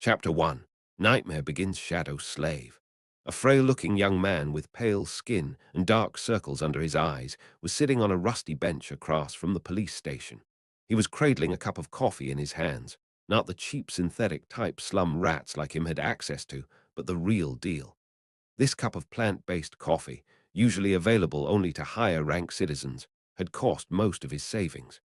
Chapter 1. Nightmare begins Shadow Slave. A frail-looking young man with pale skin and dark circles under his eyes was sitting on a rusty bench across from the police station. He was cradling a cup of coffee in his hands, not the cheap synthetic type slum rats like him had access to, but the real deal. This cup of plant-based coffee, usually available only to higher-rank citizens, had cost most of his savings.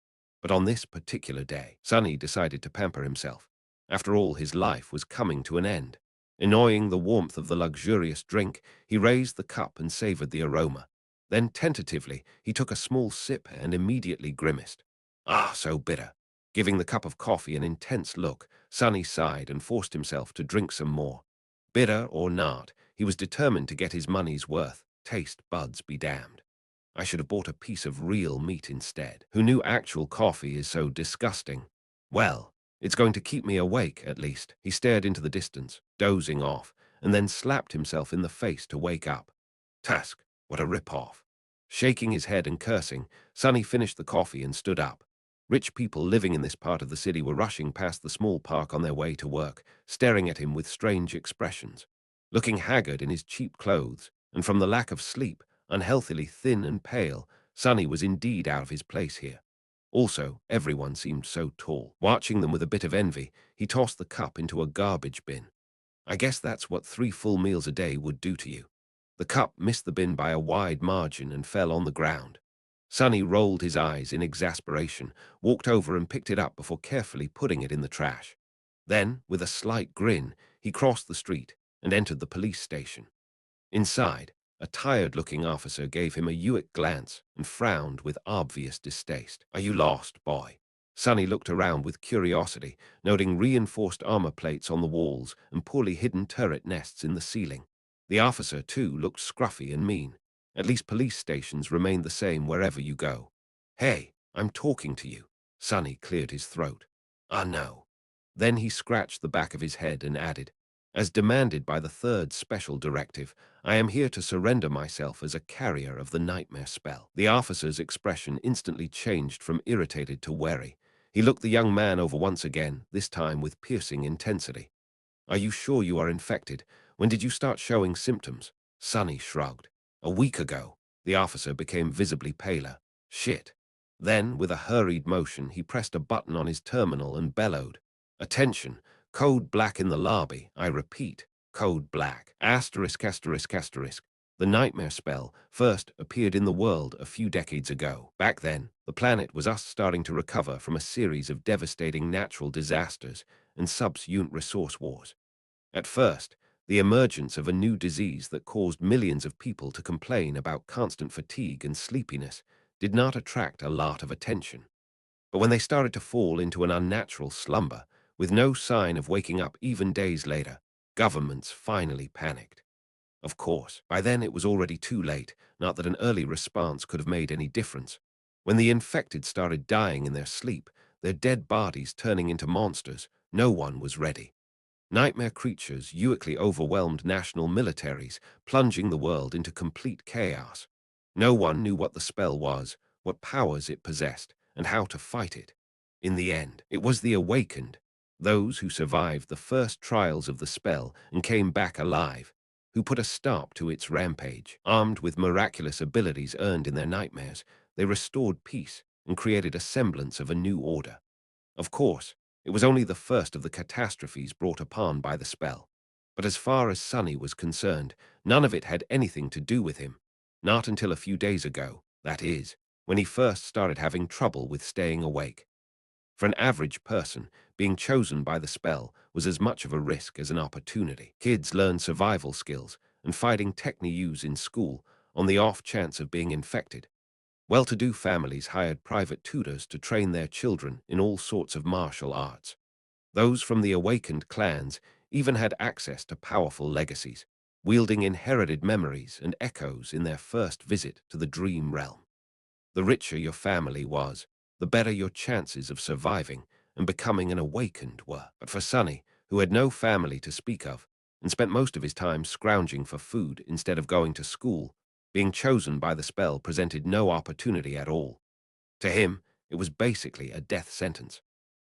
But on this particular day, Sonny decided to pamper himself. After all, his life was coming to an end. Enjoying the warmth of the luxurious drink, he raised the cup and savored the aroma. Then, tentatively, he took a small sip and immediately grimaced. Ah, so bitter. Giving the cup of coffee an intense look, Sonny sighed and forced himself to drink some more. Bitter or not, he was determined to get his money's worth. Taste buds be damned. I should have bought a piece of real meat instead. Who knew actual coffee is so disgusting? Well, it's going to keep me awake, at least. He stared into the distance, dozing off, and then slapped himself in the face to wake up. Tusk, what a rip-off. Shaking his head and cursing, Sonny finished the coffee and stood up. Rich people living in this part of the city were rushing past the small park on their way to work, staring at him with strange expressions. Looking haggard in his cheap clothes, and from the lack of sleep, unhealthily thin and pale, Sonny was indeed out of his place here. Also, everyone seemed so tall. Watching them with a bit of envy, he tossed the cup into a garbage bin. I guess that's what 3 full meals a day would do to you. The cup missed the bin by a wide margin and fell on the ground. Sonny rolled his eyes in exasperation, walked over and picked it up before carefully putting it in the trash. Then, with a slight grin, he crossed the street and entered the police station. Inside, a tired-looking officer gave him a Hewitt glance and frowned with obvious distaste. Are you lost, boy? Sonny looked around with curiosity, noting reinforced armor plates on the walls and poorly hidden turret nests in the ceiling. The officer, too, looked scruffy and mean. At least police stations remain the same wherever you go. Hey, I'm talking to you. Sonny cleared his throat. Ah, no. Then he scratched the back of his head and added, as demanded by the third special directive, I am here to surrender myself as a carrier of the nightmare spell. The officer's expression instantly changed from irritated to wary. He looked the young man over once again, this time with piercing intensity. Are you sure you are infected? When did you start showing symptoms? Sonny shrugged. A week ago. The officer became visibly paler. Shit. Then, with a hurried motion, he pressed a button on his terminal and bellowed. Attention. Code black in the lobby. I repeat, code black. Asterisk, asterisk, asterisk. The nightmare spell first appeared in the world a few decades ago. Back then, the planet was us starting to recover from a series of devastating natural disasters and subsequent resource wars. At first, the emergence of a new disease that caused millions of people to complain about constant fatigue and sleepiness did not attract a lot of attention. But when they started to fall into an unnatural slumber, with no sign of waking up even days later, governments finally panicked. Of course, by then it was already too late, not that an early response could have made any difference. When the infected started dying in their sleep, their dead bodies turning into monsters, no one was ready. Nightmare creatures usually overwhelmed national militaries, plunging the world into complete chaos. No one knew what the spell was, what powers it possessed, and how to fight it. In the end, it was the awakened, those who survived the first trials of the spell and came back alive, who put a stop to its rampage. Armed with miraculous abilities earned in their nightmares, they restored peace and created a semblance of a new order. Of course, it was only the first of the catastrophes brought upon by the spell. But as far as Sonny was concerned, none of it had anything to do with him. Not until a few days ago, that is, when he first started having trouble with staying awake. For an average person, being chosen by the spell was as much of a risk as an opportunity. Kids learn survival skills and fighting techniques in school on the off chance of being infected. Well-to-do families hired private tutors to train their children in all sorts of martial arts. Those from the awakened clans even had access to powerful legacies, wielding inherited memories and echoes in their first visit to the dream realm. The richer your family was, the better your chances of surviving and becoming an awakened were. But for Sonny, who had no family to speak of, and spent most of his time scrounging for food instead of going to school, being chosen by the spell presented no opportunity at all. To him, it was basically a death sentence.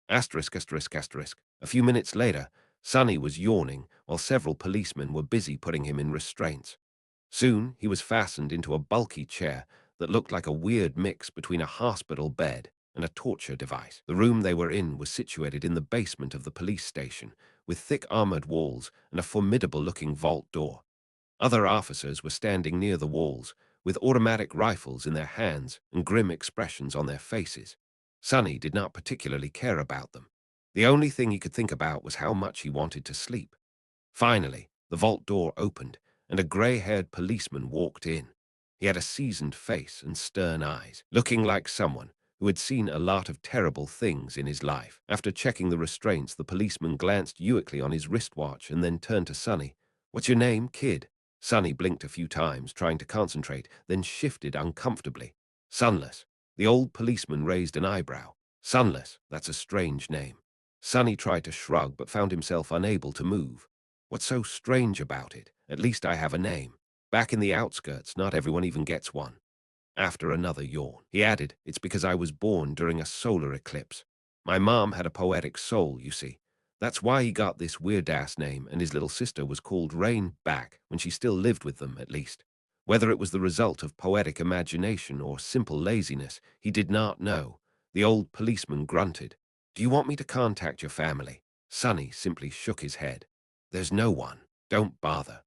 Asterisk, asterisk, asterisk. A few minutes later, Sonny was yawning while several policemen were busy putting him in restraints. Soon he was fastened into a bulky chair that looked like a weird mix between a hospital bed and a torture device. The room they were in was situated in the basement of the police station, with thick armored walls and a formidable-looking vault door. Other officers were standing near the walls, with automatic rifles in their hands and grim expressions on their faces. Sonny did not particularly care about them. The only thing he could think about was how much he wanted to sleep. Finally, the vault door opened, and a gray-haired policeman walked in. He had a seasoned face and stern eyes, looking like someone who had seen a lot of terrible things in his life. After checking the restraints, the policeman glanced uically on his wristwatch and then turned to Sonny. "What's your name, kid?" Sonny blinked a few times, trying to concentrate, then shifted uncomfortably. "Sunless." The old policeman raised an eyebrow. "Sunless, that's a strange name." Sonny tried to shrug, but found himself unable to move. "What's so strange about it? At least I have a name. Back in the outskirts, not everyone even gets one." After another yawn, he added, "It's because I was born during a solar eclipse. My mom had a poetic soul, you see. That's why he got this weird-ass name, and his little sister was called Rain back when she still lived with them, at least. Whether it was the result of poetic imagination or simple laziness, he did not know." The old policeman grunted. "Do you want me to contact your family?" Sonny simply shook his head. "There's no one. Don't bother."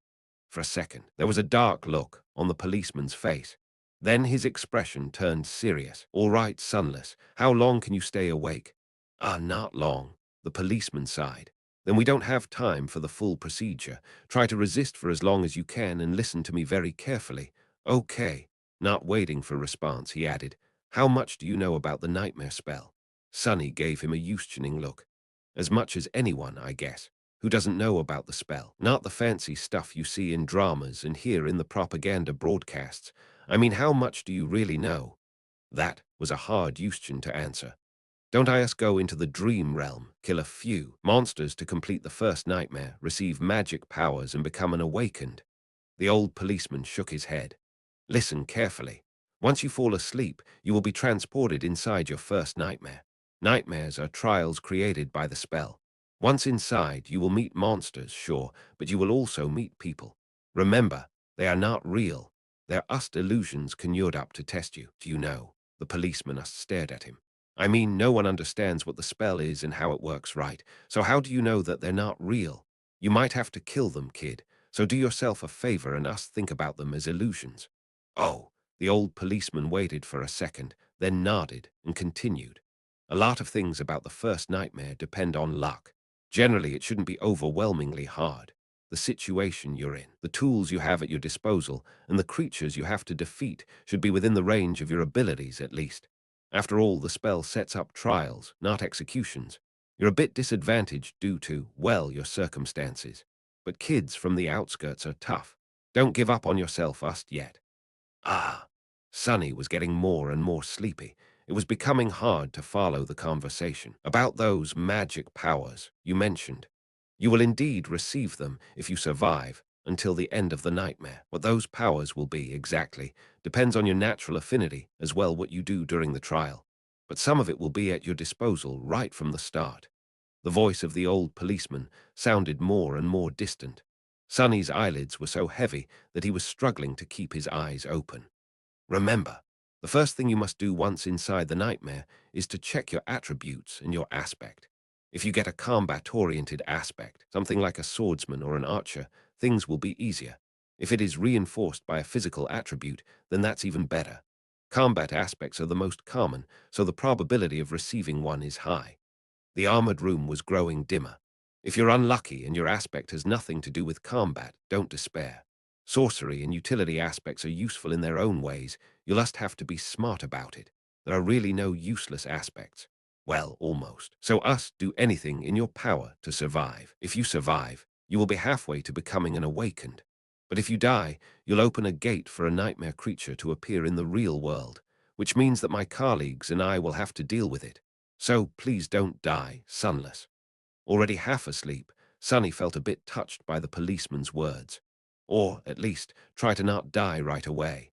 For a second, there was a dark look on the policeman's face. Then his expression turned serious. "All right, Sunless. How long can you stay awake?" Not long," the policeman sighed. "Then we don't have time for the full procedure. Try to resist for as long as you can and listen to me very carefully." "Okay." Not waiting for a response, he added, "How much do you know about the nightmare spell?" Sonny gave him a questioning look. "As much as anyone, I guess. Who doesn't know about the spell? Not the fancy stuff you see in dramas and hear in the propaganda broadcasts. I mean, how much do you really know?" That was a hard question to answer. "Don't I us go into the dream realm, kill a few monsters to complete the first nightmare, receive magic powers, and become an awakened?" The old policeman shook his head. "Listen carefully. Once you fall asleep, you will be transported inside your first nightmare. Nightmares are trials created by the spell. Once inside, you will meet monsters, sure, but you will also meet people. Remember, they are not real. They're us illusions conjured up to test you. Do you know?" The policeman stared at him. "I mean, no one understands what the spell is and how it works, right? So how do you know that they're not real? You might have to kill them, kid. So do yourself a favor and us think about them as illusions." "Oh." The old policeman waited for a second, then nodded and continued. "A lot of things about the first nightmare depend on luck. Generally, it shouldn't be overwhelmingly hard. The situation you're in, the tools you have at your disposal, and the creatures you have to defeat should be within the range of your abilities, at least. After all, the spell sets up trials, not executions. You're a bit disadvantaged due to, well, your circumstances. But kids from the outskirts are tough. Don't give up on yourself just yet." Ah. Sonny was getting more and more sleepy. It was becoming hard to follow the conversation. "About those magic powers you mentioned. You will indeed receive them if you survive until the end of the nightmare. What those powers will be exactly depends on your natural affinity as well what you do during the trial. But some of it will be at your disposal right from the start." The voice of the old policeman sounded more and more distant. Sonny's eyelids were so heavy that he was struggling to keep his eyes open. "Remember, the first thing you must do once inside the nightmare is to check your attributes and your aspect. If you get a combat-oriented aspect, something like a swordsman or an archer, things will be easier. If it is reinforced by a physical attribute, then that's even better. Combat aspects are the most common, so the probability of receiving one is high." The armored room was growing dimmer. If you're unlucky and your aspect has nothing to do with combat, don't despair. Sorcery and utility aspects are useful in their own ways. You'll just have to be smart about it. There are really no useless aspects. Well, almost. So do anything in your power to survive. If you survive, you will be halfway to becoming an awakened. But if you die, you'll open a gate for a nightmare creature to appear in the real world, which means that my colleagues and I will have to deal with it. So please don't die, Sunless." Already half asleep, Sonny felt a bit touched by the policeman's words. "Or, at least, try to not die right away.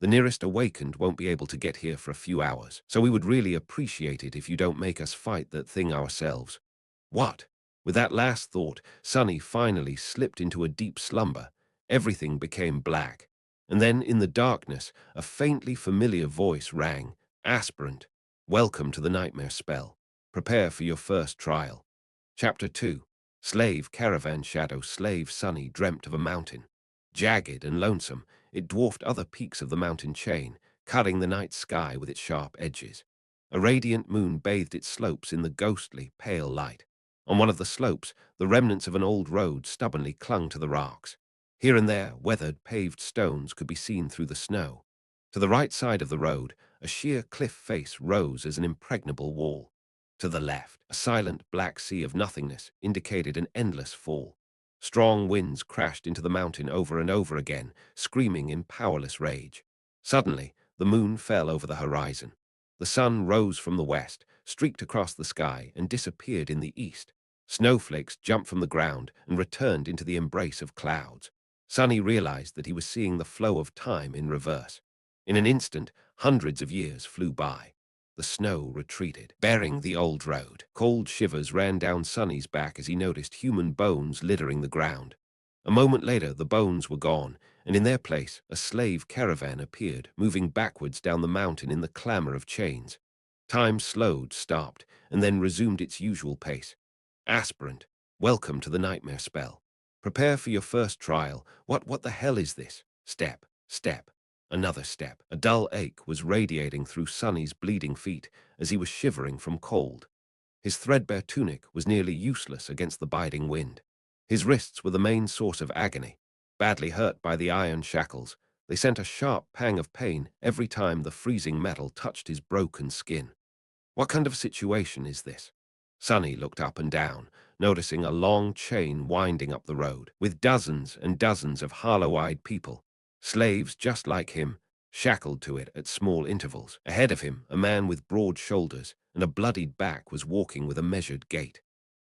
The nearest awakened won't be able to get here for a few hours, so we would really appreciate it if you don't make us fight that thing ourselves." "What?" With that last thought, Sonny finally slipped into a deep slumber. Everything became black. And then, in the darkness, a faintly familiar voice rang. Aspirant, welcome to the nightmare spell. Prepare for your first trial. Chapter 2. Slave Caravan Shadow Slave Sonny dreamt of a mountain. Jagged and lonesome, it dwarfed other peaks of the mountain chain, cutting the night sky with its sharp edges. A radiant moon bathed its slopes in the ghostly, pale light. On one of the slopes, the remnants of an old road stubbornly clung to the rocks. Here and there, weathered, paved stones could be seen through the snow. To the right side of the road, a sheer cliff face rose as an impregnable wall. To the left, a silent black sea of nothingness indicated an endless fall. Strong winds crashed into the mountain over and over again, screaming in powerless rage. Suddenly, the moon fell over the horizon. The sun rose from the west, streaked across the sky, and disappeared in the east. Snowflakes jumped from the ground and returned into the embrace of clouds. Sonny realized that he was seeing the flow of time in reverse. In an instant, hundreds of years flew by. The snow retreated, bearing the old road. Cold shivers ran down Sonny's back as he noticed human bones littering the ground. A moment later, the bones were gone, and in their place, a slave caravan appeared, moving backwards down the mountain in the clamor of chains. Time slowed, stopped, and then resumed its usual pace. Aspirant, welcome to the nightmare spell. Prepare for your first trial. What the hell is this? Step, step. Another step. A dull ache was radiating through Sonny's bleeding feet as he was shivering from cold. His threadbare tunic was nearly useless against the biting wind. His wrists were the main source of agony. Badly hurt by the iron shackles, they sent a sharp pang of pain every time the freezing metal touched his broken skin. What kind of situation is this? Sonny looked up and down, noticing a long chain winding up the road, with dozens and dozens of hollow-eyed people, slaves just like him, shackled to it at small intervals. Ahead of him, a man with broad shoulders and a bloodied back was walking with a measured gait.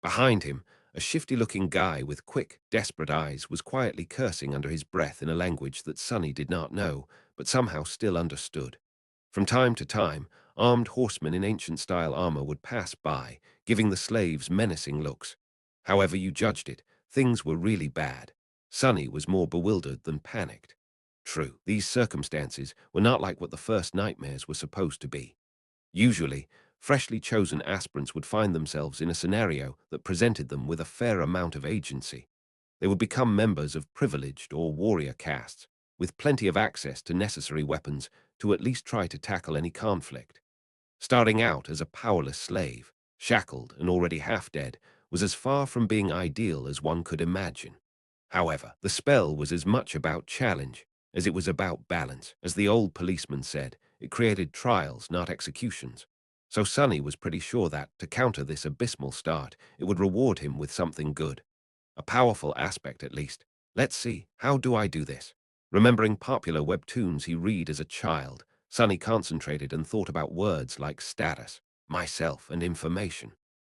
Behind him, a shifty-looking guy with quick, desperate eyes was quietly cursing under his breath in a language that Sonny did not know, but somehow still understood. From time to time, armed horsemen in ancient-style armor would pass by, giving the slaves menacing looks. However you judged it, things were really bad. Sonny was more bewildered than panicked. True, these circumstances were not like what the first nightmares were supposed to be. Usually, freshly chosen aspirants would find themselves in a scenario that presented them with a fair amount of agency. They would become members of privileged or warrior castes, with plenty of access to necessary weapons to at least try to tackle any conflict. Starting out as a powerless slave, shackled and already half dead, was as far from being ideal as one could imagine. However, the spell was as much about challenge as it was about balance. As the old policeman said, it created trials, not executions. So Sonny was pretty sure that, to counter this abysmal start, it would reward him with something good. A powerful aspect, at least. Let's see, how do I do this? Remembering popular webtoons he read as a child, Sonny concentrated and thought about words like status, myself, and information.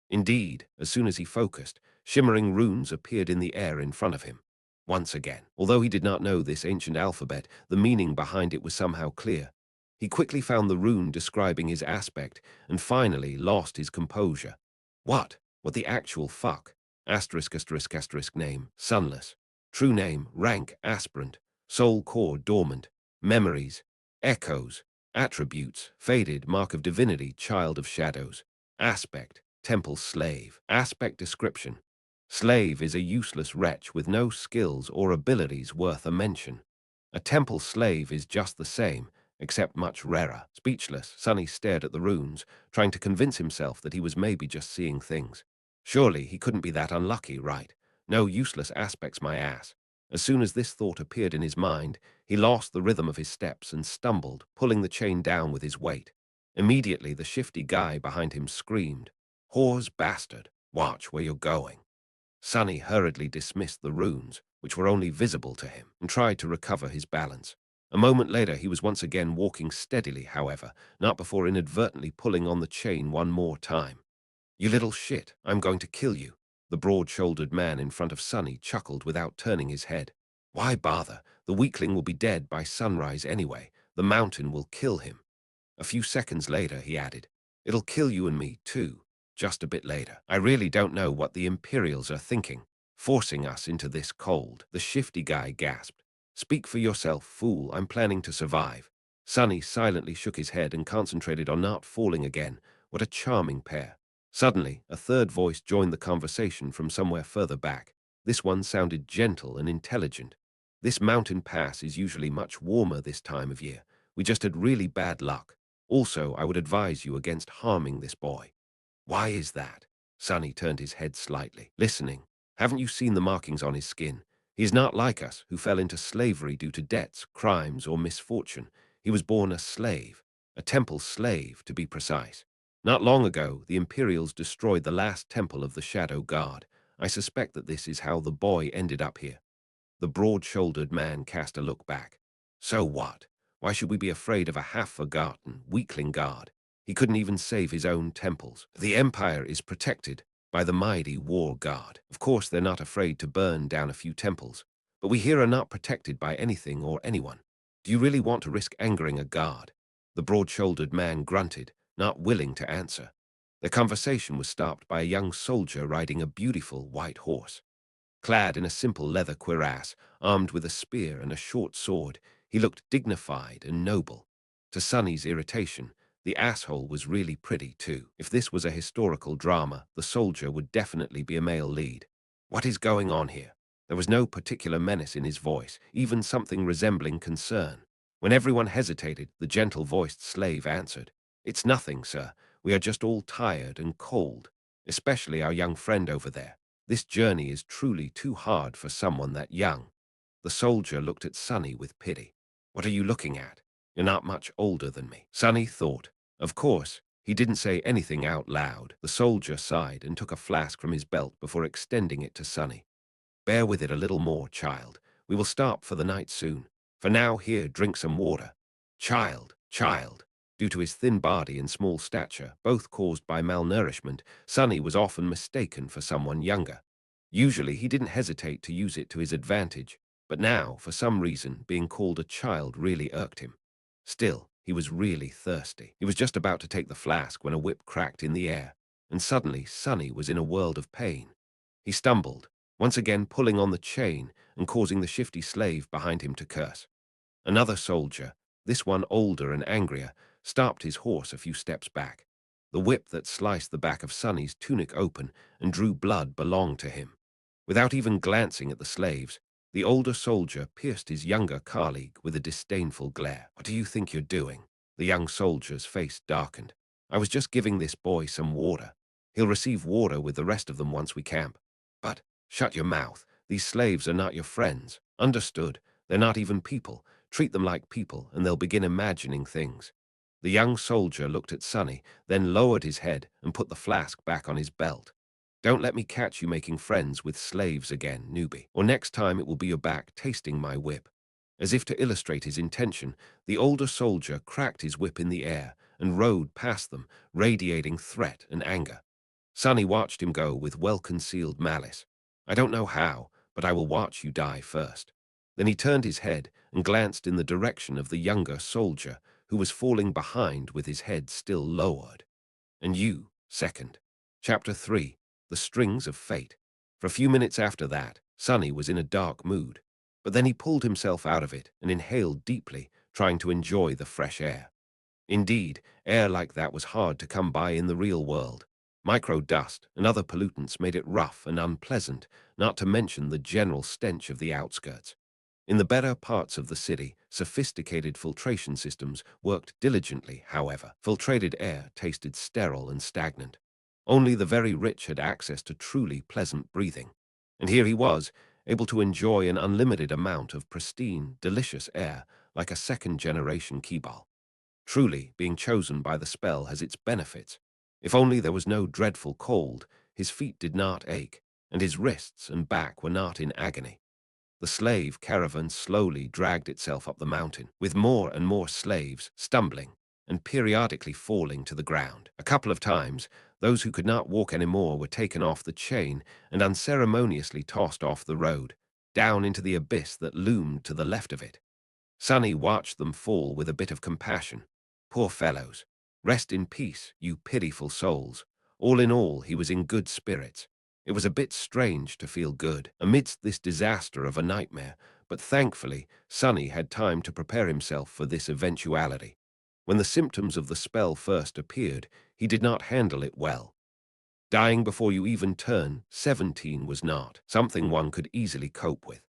Indeed, as soon as he focused, shimmering runes appeared in the air in front of him. Once again, although he did not know this ancient alphabet, the meaning behind it was somehow clear. He quickly found the rune describing his aspect and finally lost his composure. What the actual fuck? Name, sunless. True name, rank, aspirant. Soul core, dormant. Memories, echoes. Attributes, faded, mark of divinity, child of shadows. Aspect, temple slave. Aspect description. Slave is a useless wretch with no skills or abilities worth a mention. A temple slave is just the same, except much rarer. Speechless, Sonny stared at the runes, trying to convince himself that he was maybe just seeing things. Surely he couldn't be that unlucky, right? No useless aspects, my ass. As soon as this thought appeared in his mind, he lost the rhythm of his steps and stumbled, pulling the chain down with his weight. Immediately, the shifty guy behind him screamed, "Whore's bastard, watch where you're going." Sonny hurriedly dismissed the runes, which were only visible to him, and tried to recover his balance. A moment later, he was once again walking steadily, however, not before inadvertently pulling on the chain one more time. "You little shit, I'm going to kill you." The broad-shouldered man in front of Sonny chuckled without turning his head. "Why bother? The weakling will be dead by sunrise anyway. The mountain will kill him." A few seconds later, he added, "It'll kill you and me, too." just a bit later. I really don't know what the Imperials are thinking, forcing us into this cold. The shifty guy gasped. Speak for yourself, fool. I'm planning to survive. Sonny silently shook his head and concentrated on not falling again. What a charming pair. Suddenly, a third voice joined the conversation from somewhere further back. This one sounded gentle and intelligent. This mountain pass is usually much warmer this time of year. We just had really bad luck. Also, I would advise you against harming this boy. Why is that? Sonny turned his head slightly, listening. Haven't you seen the markings on his skin? He is not like us, who fell into slavery due to debts, crimes, or misfortune. He was born a slave, a temple slave, to be precise. Not long ago, the Imperials destroyed the last temple of the Shadow God. I suspect that this is how the boy ended up here. The broad-shouldered man cast a look back. So what? Why should we be afraid of a half-forgotten, weakling god? He couldn't even save his own temples. The Empire is protected by the mighty war god. Of course, they're not afraid to burn down a few temples, but we here are not protected by anything or anyone. Do you really want to risk angering a god? The broad-shouldered man grunted, not willing to answer. The conversation was stopped by a young soldier riding a beautiful white horse. Clad in a simple leather cuirass, armed with a spear and a short sword, he looked dignified and noble. To Sonny's irritation, the asshole was really pretty too. If this was a historical drama, the soldier would definitely be a male lead. What is going on here? There was no particular menace in his voice, even something resembling concern. When everyone hesitated, the gentle-voiced slave answered, "It's nothing, sir. We are just all tired and cold, especially our young friend over there. This journey is truly too hard for someone that young." The soldier looked at Sonny with pity. "What are you looking at? You're not much older than me." Sonny thought. Of course, he didn't say anything out loud. The soldier sighed and took a flask from his belt before extending it to Sonny. "Bear with it a little more, child. We will stop for the night soon. For now, here, drink some water." Child. Due to his thin body and small stature, both caused by malnourishment, Sonny was often mistaken for someone younger. Usually, he didn't hesitate to use it to his advantage, but now, for some reason, being called a child really irked him. Still, he was really thirsty. He was just about to take the flask when a whip cracked in the air, and suddenly Sonny was in a world of pain. He stumbled, once again pulling on the chain and causing the shifty slave behind him to curse. Another soldier, this one older and angrier, stopped his horse a few steps back. The whip that sliced the back of Sonny's tunic open and drew blood belonged to him. Without even glancing at the slaves, the older soldier pierced his younger colleague with a disdainful glare. "What do you think you're doing?" The young soldier's face darkened. "I was just giving this boy some water. He'll receive water with the rest of them once we camp." "But, shut your mouth. These slaves are not your friends. Understood? They're not even people. Treat them like people, and they'll begin imagining things." The young soldier looked at Sonny, then lowered his head and put the flask back on his belt. "Don't let me catch you making friends with slaves again, newbie, or next time it will be your back tasting my whip." As if to illustrate his intention, the older soldier cracked his whip in the air and rode past them, radiating threat and anger. Sonny watched him go with well-concealed malice. "I don't know how, but I will watch you die first." Then he turned his head and glanced in the direction of the younger soldier, who was falling behind with his head still lowered. "And you, second." Chapter 3. The Strings of Fate. For a few minutes after that, Sonny was in a dark mood, but then he pulled himself out of it and inhaled deeply, trying to enjoy the fresh air. Indeed, air like that was hard to come by in the real world. Micro-dust and other pollutants made it rough and unpleasant, not to mention the general stench of the outskirts. In the better parts of the city, sophisticated filtration systems worked diligently, however. Filtrated air tasted sterile and stagnant. Only the very rich had access to truly pleasant breathing. And here he was, able to enjoy an unlimited amount of pristine, delicious air like a second-generation Keeball. Truly, being chosen by the spell has its benefits. If only there was no dreadful cold, his feet did not ache, and his wrists and back were not in agony. The slave caravan slowly dragged itself up the mountain, with more and more slaves stumbling and periodically falling to the ground. A couple of times, those who could not walk anymore were taken off the chain and unceremoniously tossed off the road, down into the abyss that loomed to the left of it. Sonny watched them fall with a bit of compassion. Poor fellows. Rest in peace, you pitiful souls. All in all, he was in good spirits. It was a bit strange to feel good amidst this disaster of a nightmare, but thankfully, Sonny had time to prepare himself for this eventuality. When the symptoms of the spell first appeared, he did not handle it well. Dying before you even turn 17 was not something one could easily cope with.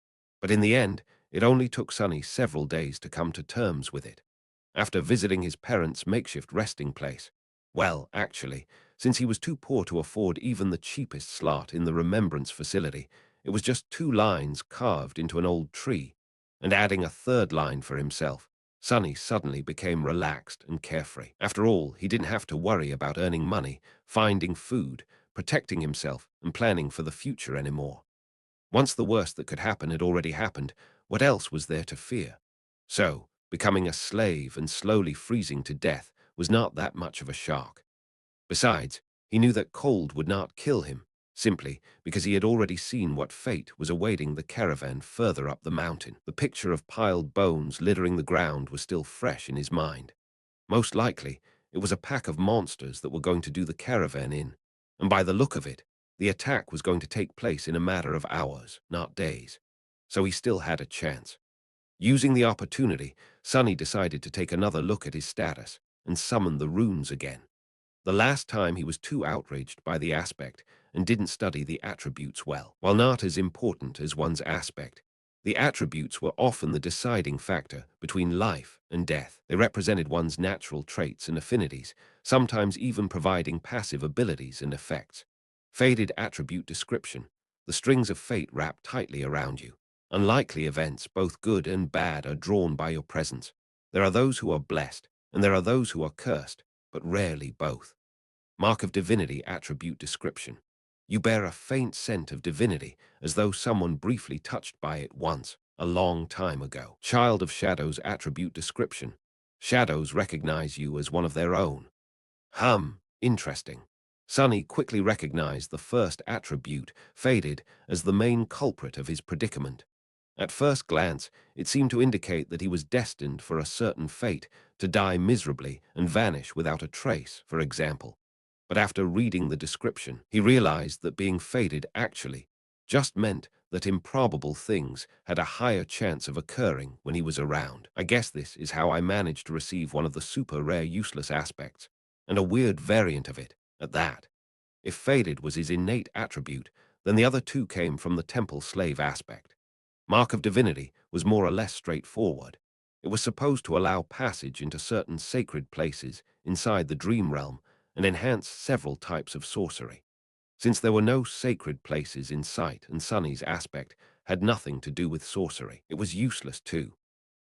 But in the end, it only took Sonny several days to come to terms with it. After visiting his parents' makeshift resting place, well, actually, since he was too poor to afford even the cheapest slot in the remembrance facility, it was just 2 lines carved into an old tree, and adding a third line for himself, Sonny suddenly became relaxed and carefree. After all, he didn't have to worry about earning money, finding food, protecting himself, and planning for the future anymore. Once the worst that could happen had already happened, what else was there to fear? So, becoming a slave and slowly freezing to death was not that much of a shock. Besides, he knew that cold would not kill him, simply because he had already seen what fate was awaiting the caravan further up the mountain. The picture of piled bones littering the ground was still fresh in his mind. Most likely, it was a pack of monsters that were going to do the caravan in, and by the look of it, the attack was going to take place in a matter of hours, not days. So he still had a chance. Using the opportunity, Sonny decided to take another look at his status and summon the runes again. The last time he was too outraged by the aspect and didn't study the attributes well. While not as important as one's aspect, the attributes were often the deciding factor between life and death. They represented one's natural traits and affinities, sometimes even providing passive abilities and effects. Faded attribute description: the strings of fate wrap tightly around you. Unlikely events, both good and bad, are drawn by your presence. There are those who are blessed, and there are those who are cursed, but rarely both. Mark of divinity attribute description: you bear a faint scent of divinity, as though someone briefly touched by it once, a long time ago. Child of shadows attribute description: shadows recognize you as one of their own. Interesting. Sonny quickly recognized the first attribute, faded, as the main culprit of his predicament. At first glance, it seemed to indicate that he was destined for a certain fate, to die miserably and vanish without a trace, for example. But after reading the description, he realized that being faded actually just meant that improbable things had a higher chance of occurring when he was around. I guess this is how I managed to receive one of the super rare useless aspects, and a weird variant of it, at that. If faded was his innate attribute, then the other two came from the temple slave aspect. Mark of divinity was more or less straightforward. It was supposed to allow passage into certain sacred places inside the dream realm and enhance several types of sorcery. Since there were no sacred places in sight and Sonny's aspect had nothing to do with sorcery, it was useless too.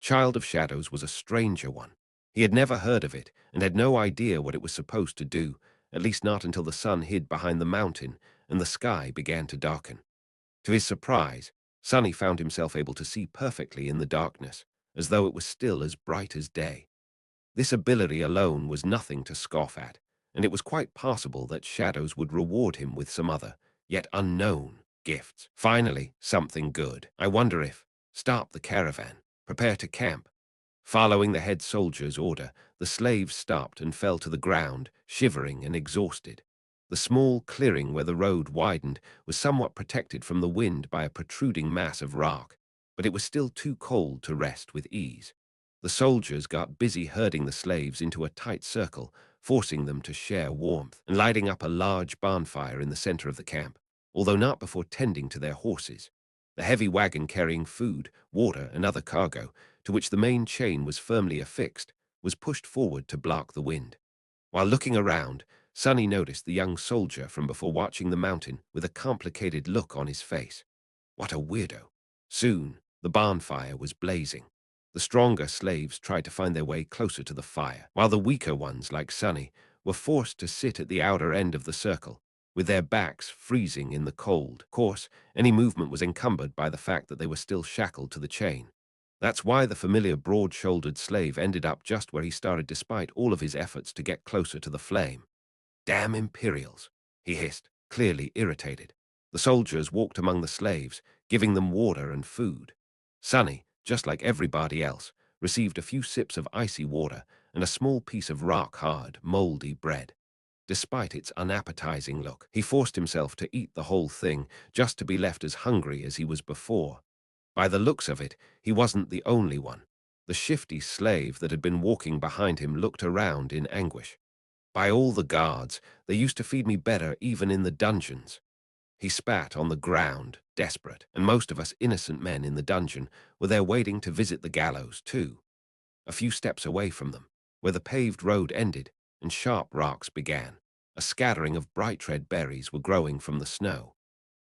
Child of Shadows was a stranger one. He had never heard of it and had no idea what it was supposed to do, at least not until the sun hid behind the mountain and the sky began to darken. To his surprise, Sonny found himself able to see perfectly in the darkness, as though it was still as bright as day. This ability alone was nothing to scoff at, and it was quite possible that Shadows would reward him with some other, yet unknown, gifts. Finally, something good. I wonder if, stop the caravan, prepare to camp. Following the head soldier's order, the slaves stopped and fell to the ground, shivering and exhausted. The small clearing where the road widened was somewhat protected from the wind by a protruding mass of rock, but it was still too cold to rest with ease. The soldiers got busy herding the slaves into a tight circle, forcing them to share warmth, and lighting up a large bonfire in the center of the camp, although not before tending to their horses. The heavy wagon carrying food, water, and other cargo, to which the main chain was firmly affixed, was pushed forward to block the wind. While looking around, Sonny noticed the young soldier from before watching the mountain with a complicated look on his face. What a weirdo. Soon, the bonfire was blazing. The stronger slaves tried to find their way closer to the fire, while the weaker ones, like Sonny, were forced to sit at the outer end of the circle, with their backs freezing in the cold. Of course, any movement was encumbered by the fact that they were still shackled to the chain. That's why the familiar broad-shouldered slave ended up just where he started despite all of his efforts to get closer to the flame. Damn Imperials, he hissed, clearly irritated. The soldiers walked among the slaves, giving them water and food. Sonny, just like everybody else, received a few sips of icy water and a small piece of rock-hard, moldy bread. despite its unappetizing look. He forced himself to eat the whole thing just to be left as hungry as he was before. By the looks of it, he wasn't the only one. The shifty slave that had been walking behind him looked around in anguish. By all the guards, they used to feed me better even in the dungeons. He spat on the ground, desperate, and most of us innocent men in the dungeon were there waiting to visit the gallows, too. A few steps away from them, where the paved road ended and sharp rocks began, a scattering of bright red berries were growing from the snow.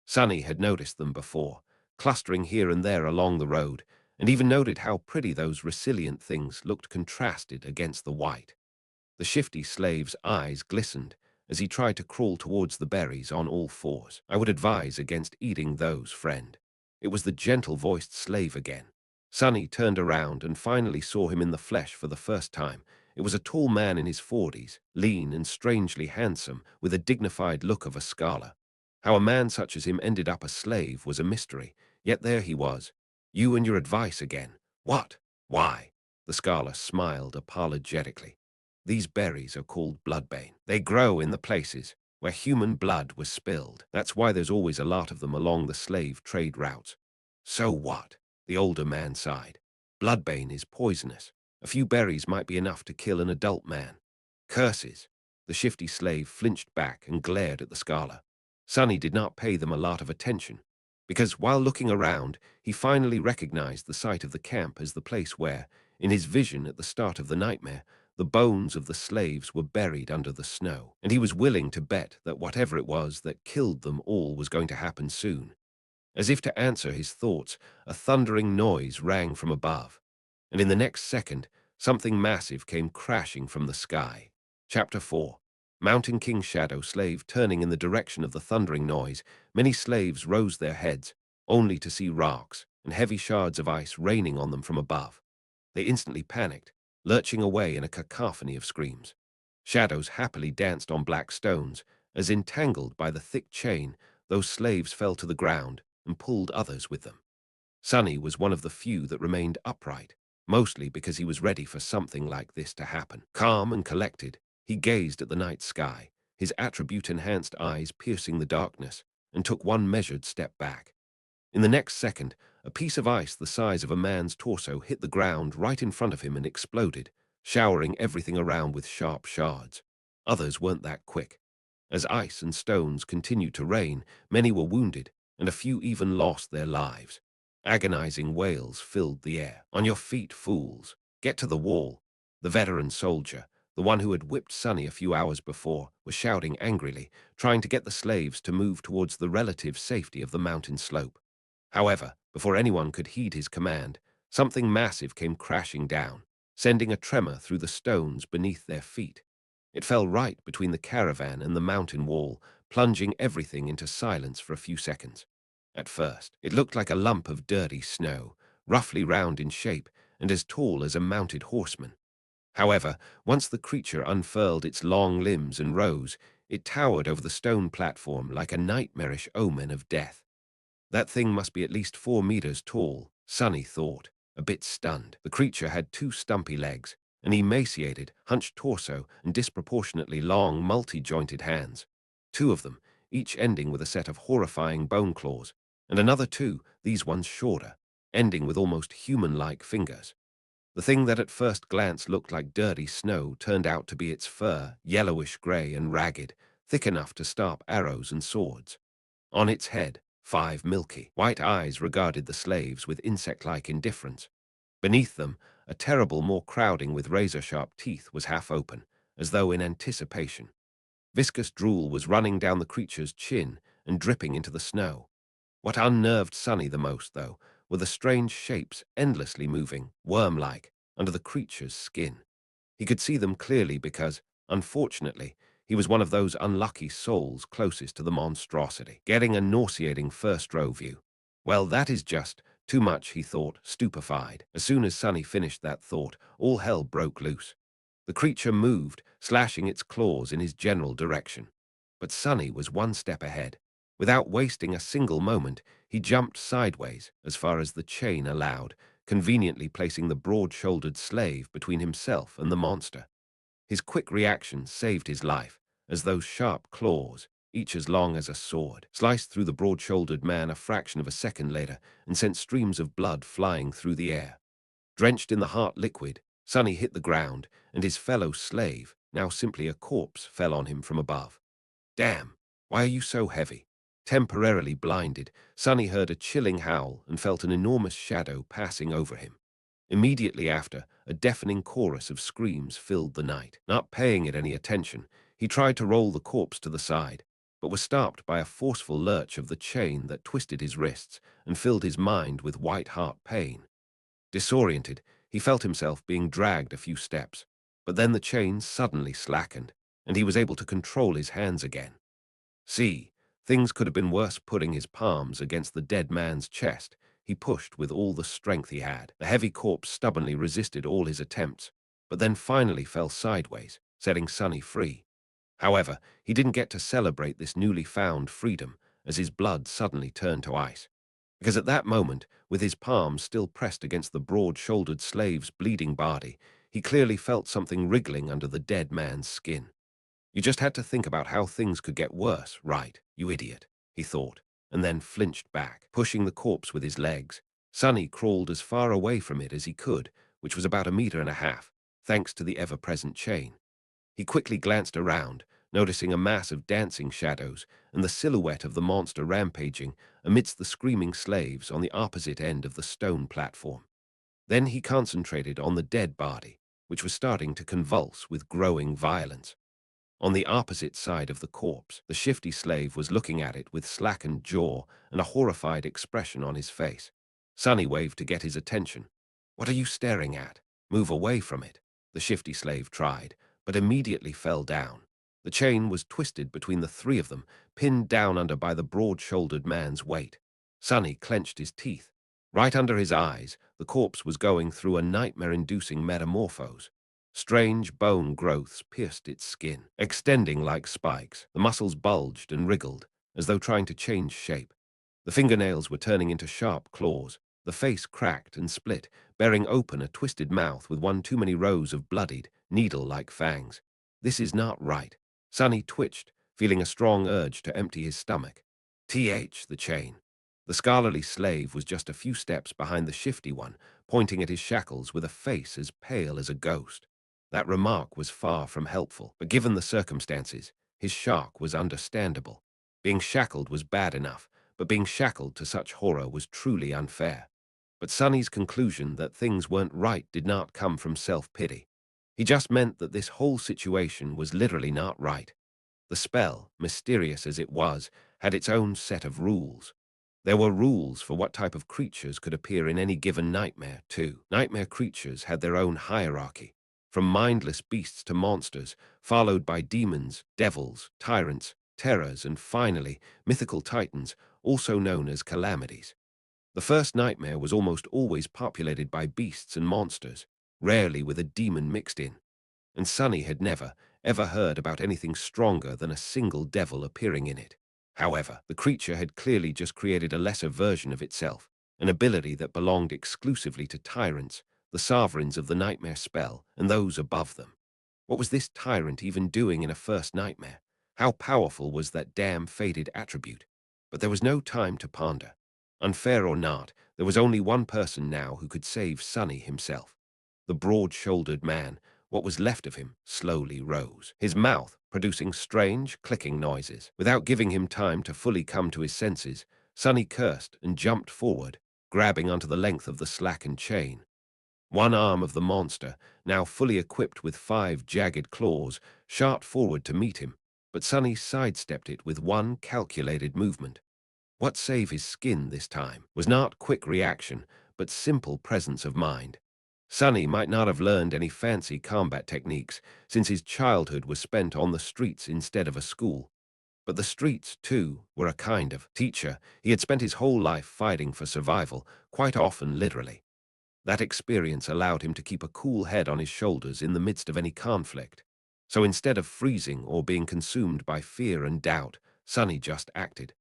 Sonny had noticed them before, clustering here and there along the road, and even noted how pretty those resilient things looked contrasted against the white. The shifty slave's eyes glistened as he tried to crawl towards the berries on all fours. I would advise against eating those, friend. It was the gentle-voiced slave again. Sonny turned around and finally saw him in the flesh for the first time. It was a tall man in his 40s, lean and strangely handsome, with a dignified look of a scholar. How a man such as him ended up a slave was a mystery, yet there he was. You and your advice again. What? Why? The scholar smiled apologetically. These berries are called bloodbane. They grow in the places where human blood was spilled. That's why there's always a lot of them along the slave trade routes. So what? The older man sighed. Bloodbane is poisonous. A few berries might be enough to kill an adult man. Curses. The shifty slave flinched back and glared at the scholar. Sonny did not pay them a lot of attention, because while looking around, he finally recognized the site of the camp as the place where, in his vision at the start of the nightmare, the bones of the slaves were buried under the snow, and he was willing to bet that whatever it was that killed them all was going to happen soon. As if to answer his thoughts, a thundering noise rang from above, and in the next second, something massive came crashing from the sky. Chapter 4. Mountain King Shadow Slave turning in the direction of the thundering noise, many slaves rose their heads, only to see rocks and heavy shards of ice raining on them from above. They instantly panicked, lurching away in a cacophony of screams. Shadows happily danced on black stones, as entangled by the thick chain, those slaves fell to the ground and pulled others with them. Sonny was one of the few that remained upright, mostly because he was ready for something like this to happen. Calm and collected, he gazed at the night sky, his attribute-enhanced eyes piercing the darkness, and took one measured step back. In the next second, a piece of ice the size of a man's torso hit the ground right in front of him and exploded, showering everything around with sharp shards. Others weren't that quick. As ice and stones continued to rain, many were wounded, and a few even lost their lives. Agonizing wails filled the air. "On your feet, fools! Get to the wall!" The veteran soldier, the one who had whipped Sonny a few hours before, was shouting angrily, trying to get the slaves to move towards the relative safety of the mountain slope. However, before anyone could heed his command, something massive came crashing down, sending a tremor through the stones beneath their feet. It fell right between the caravan and the mountain wall, plunging everything into silence for a few seconds. At first, it looked like a lump of dirty snow, roughly round in shape and as tall as a mounted horseman. However, once the creature unfurled its long limbs and rose, it towered over the stone platform like a nightmarish omen of death. That thing must be at least 4 meters tall, Sonny thought, a bit stunned. The creature had 2 stumpy legs, an emaciated, hunched torso, and disproportionately long, multi-jointed hands. 2 of them, each ending with a set of horrifying bone claws, and another 2, these ones shorter, ending with almost human-like fingers. The thing that at first glance looked like dirty snow turned out to be its fur, yellowish-gray and ragged, thick enough to stop arrows and swords. On its head, 5 milky, white eyes regarded the slaves with insect-like indifference. Beneath them, a terrible maw crowding with razor-sharp teeth was half open, as though in anticipation. Viscous drool was running down the creature's chin and dripping into the snow. What unnerved Sonny the most, though, were the strange shapes endlessly moving, worm-like, under the creature's skin. He could see them clearly because, unfortunately, he was one of those unlucky souls closest to the monstrosity, getting a nauseating first-row view. Well, that is just too much, he thought, stupefied. As soon as Sonny finished that thought, all hell broke loose. The creature moved, slashing its claws in his general direction. But Sonny was one step ahead. Without wasting a single moment, he jumped sideways as far as the chain allowed, conveniently placing the broad-shouldered slave between himself and the monster. His quick reaction saved his life. as those sharp claws, each as long as a sword, sliced through the broad-shouldered man a fraction of a second later and sent streams of blood flying through the air. Drenched in the heart liquid, Sonny hit the ground, and his fellow slave, now simply a corpse, fell on him from above. Damn, why are you so heavy? Temporarily blinded, Sonny heard a chilling howl and felt an enormous shadow passing over him. Immediately after, a deafening chorus of screams filled the night. Not paying it any attention, he tried to roll the corpse to the side, but was stopped by a forceful lurch of the chain that twisted his wrists and filled his mind with white-hot pain. Disoriented, he felt himself being dragged a few steps, but then the chain suddenly slackened, and he was able to control his hands again. See, things could have been worse. Putting his palms against the dead man's chest, he pushed with all the strength he had. The heavy corpse stubbornly resisted all his attempts, but then finally fell sideways, setting Sonny free. However, he didn't get to celebrate this newly found freedom, as his blood suddenly turned to ice. Because at that moment, with his palms still pressed against the broad-shouldered slave's bleeding body, he clearly felt something wriggling under the dead man's skin. You just had to think about how things could get worse, right, you idiot, he thought, and then flinched back, pushing the corpse with his legs. Sonny crawled as far away from it as he could, which was about 1.5 meters, thanks to the ever-present chain. He quickly glanced around, noticing a mass of dancing shadows and the silhouette of the monster rampaging amidst the screaming slaves on the opposite end of the stone platform. Then he concentrated on the dead body, which was starting to convulse with growing violence. On the opposite side of the corpse, the shifty slave was looking at it with slackened jaw and a horrified expression on his face. Sonny waved to get his attention. "What are you staring at? Move away from it," the shifty slave tried, but immediately fell down. The chain was twisted between the three of them, pinned down under by the broad-shouldered man's weight. Sonny clenched his teeth. Right under his eyes, the corpse was going through a nightmare-inducing metamorphose. Strange bone growths pierced its skin, extending like spikes. The muscles bulged and wriggled, as though trying to change shape. The fingernails were turning into sharp claws. The face cracked and split, bearing open a twisted mouth with one too many rows of bloodied, needle-like fangs. This is not right. Sonny twitched, feeling a strong urge to empty his stomach. The chain. The scholarly slave was just a few steps behind the shifty one, pointing at his shackles with a face as pale as a ghost. That remark was far from helpful, but given the circumstances, his shock was understandable. Being shackled was bad enough, but being shackled to such horror was truly unfair. But Sonny's conclusion that things weren't right did not come from self-pity. He just meant that this whole situation was literally not right. The spell, mysterious as it was, had its own set of rules. There were rules for what type of creatures could appear in any given nightmare, too. Nightmare creatures had their own hierarchy, from mindless beasts to monsters, followed by demons, devils, tyrants, terrors, and finally, mythical titans, also known as calamities. The first nightmare was almost always populated by beasts and monsters, rarely with a demon mixed in. And Sonny had never, ever heard about anything stronger than a single devil appearing in it. However, the creature had clearly just created a lesser version of itself, an ability that belonged exclusively to tyrants, the sovereigns of the nightmare spell, and those above them. What was this tyrant even doing in a first nightmare? How powerful was that damn faded attribute? But there was no time to ponder. Unfair or not, there was only one person now who could save Sonny himself. The broad-shouldered man, what was left of him, slowly rose, his mouth producing strange, clicking noises. Without giving him time to fully come to his senses, Sonny cursed and jumped forward, grabbing onto the length of the slackened chain. One arm of the monster, now fully equipped with 5 jagged claws, shot forward to meet him, but Sonny sidestepped it with one calculated movement. What saved his skin this time was not quick reaction, but simple presence of mind. Sonny might not have learned any fancy combat techniques, since his childhood was spent on the streets instead of a school. But the streets, too, were a kind of teacher. He had spent his whole life fighting for survival, quite often literally. That experience allowed him to keep a cool head on his shoulders in the midst of any conflict. So instead of freezing or being consumed by fear and doubt, Sonny just acted.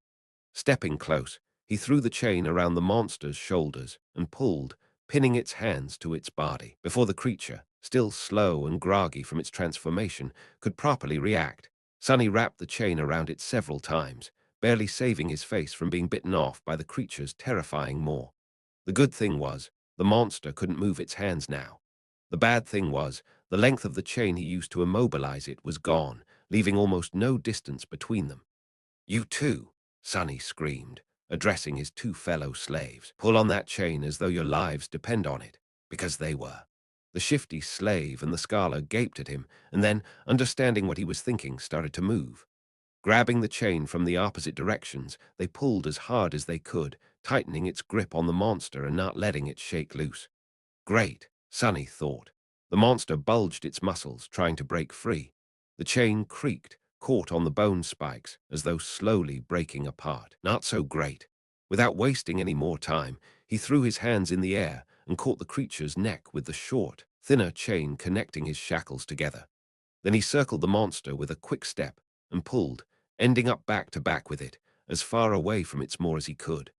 Stepping close, he threw the chain around the monster's shoulders and pulled, pinning its hands to its body. Before the creature, still slow and groggy from its transformation, could properly react, Sonny wrapped the chain around it several times, barely saving his face from being bitten off by the creature's terrifying maw. The good thing was, the monster couldn't move its hands now. The bad thing was, the length of the chain he used to immobilize it was gone, leaving almost no distance between them. "You too," Sonny screamed, addressing his two fellow slaves. "Pull on that chain as though your lives depend on it," because they were. The shifty slave and the scholar gaped at him, and then, understanding what he was thinking, started to move. Grabbing the chain from the opposite directions, they pulled as hard as they could, tightening its grip on the monster and not letting it shake loose. Great, Sonny thought. The monster bulged its muscles, trying to break free. The chain creaked, caught on the bone spikes, as though slowly breaking apart. Not so great. Without wasting any more time, he threw his hands in the air and caught the creature's neck with the short, thinner chain connecting his shackles together. Then he circled the monster with a quick step and pulled, ending up back to back with it, as far away from its maw as he could.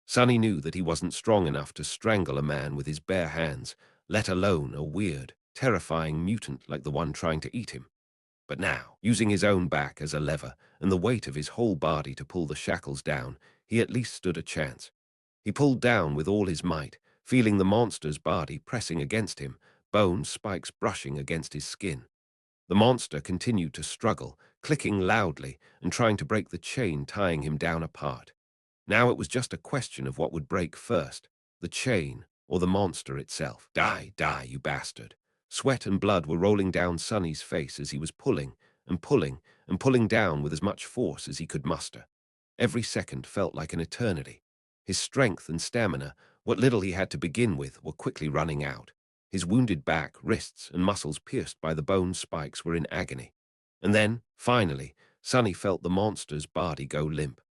Sonny knew that he wasn't strong enough to strangle a man with his bare hands, let alone a weird, terrifying mutant like the one trying to eat him. But now, using his own back as a lever and the weight of his whole body to pull the shackles down, he at least stood a chance. He pulled down with all his might, feeling the monster's body pressing against him, bone spikes brushing against his skin. The monster continued to struggle, clicking loudly and trying to break the chain tying him down apart. Now it was just a question of what would break first, the chain or the monster itself. "Die, die, you bastard." Sweat and blood were rolling down Sonny's face as he was pulling and pulling and pulling down with as much force as he could muster. Every second felt like an eternity. His strength and stamina, what little he had to begin with, were quickly running out. His wounded back, wrists, and muscles pierced by the bone spikes were in agony. And then, finally, Sonny felt the monster's body go limp.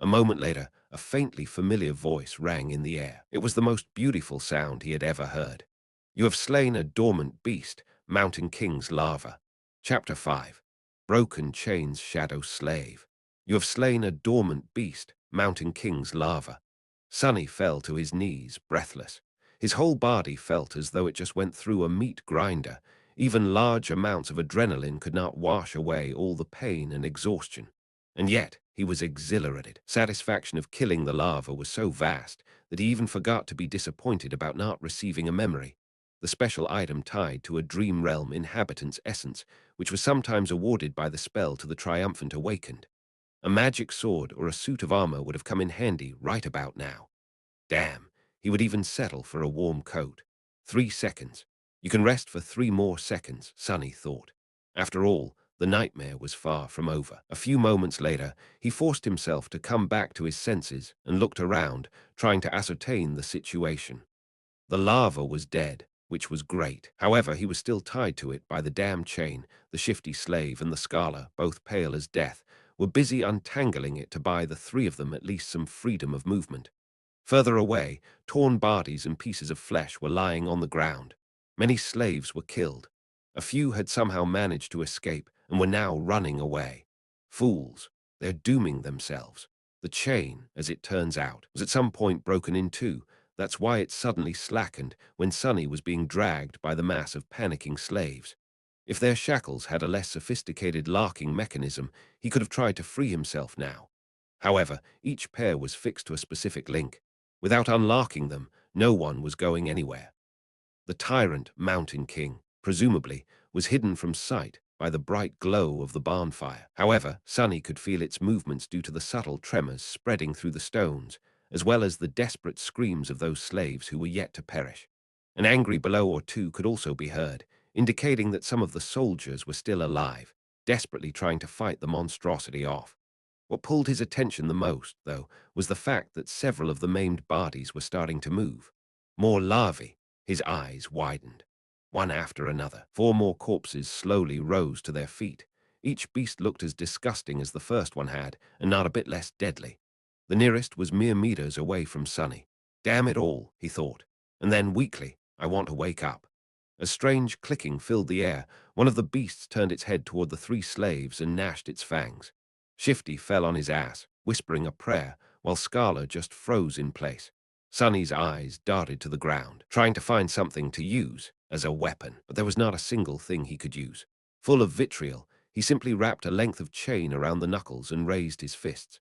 A moment later, a faintly familiar voice rang in the air. It was the most beautiful sound he had ever heard. "You have slain a dormant beast, Mountain King's larva." Chapter 5. Broken Chains Shadow Slave. "You have slain a dormant beast, Mountain King's larva." Sonny fell to his knees, breathless. His whole body felt as though it just went through a meat grinder. Even large amounts of adrenaline could not wash away all the pain and exhaustion. And yet, he was exhilarated. Satisfaction of killing the larva was so vast that he even forgot to be disappointed about not receiving a memory, the special item tied to a dream realm inhabitant's essence, which was sometimes awarded by the spell to the triumphant awakened. A magic sword or a suit of armor would have come in handy right about now. Damn, he would even settle for a warm coat. 3 seconds. You can rest for 3 more seconds, Sonny thought. After all, the nightmare was far from over. A few moments later, he forced himself to come back to his senses and looked around, trying to ascertain the situation. The larva was dead, which was great. However, he was still tied to it by the damn chain. The shifty slave and the scholar, both pale as death, were busy untangling it to buy the three of them at least some freedom of movement. Further away, torn bodies and pieces of flesh were lying on the ground. Many slaves were killed. A few had somehow managed to escape and were now running away. Fools, they're dooming themselves. The chain, as it turns out, was at some point broken in two. That's why it suddenly slackened when Sonny was being dragged by the mass of panicking slaves. If their shackles had a less sophisticated locking mechanism, he could have tried to free himself now. However, each pair was fixed to a specific link. Without unlocking them, no one was going anywhere. The tyrant Mountain King, presumably, was hidden from sight by the bright glow of the bonfire. However, Sonny could feel its movements due to the subtle tremors spreading through the stones, as well as the desperate screams of those slaves who were yet to perish. An angry blow or two could also be heard, indicating that some of the soldiers were still alive, desperately trying to fight the monstrosity off. What pulled his attention the most, though, was the fact that several of the maimed bodies were starting to move. More larvae. His eyes widened. One after another, 4 more corpses slowly rose to their feet. Each beast looked as disgusting as the first one had, and not a bit less deadly. The nearest was mere meters away from Sonny. Damn it all, he thought. And then, weakly, I want to wake up. A strange clicking filled the air. One of the beasts turned its head toward the 3 slaves and gnashed its fangs. Shifty fell on his ass, whispering a prayer, while Scarla just froze in place. Sonny's eyes darted to the ground, trying to find something to use as a weapon, but there was not a single thing he could use. Full of vitriol, He simply wrapped a length of chain around the knuckles and raised his fists.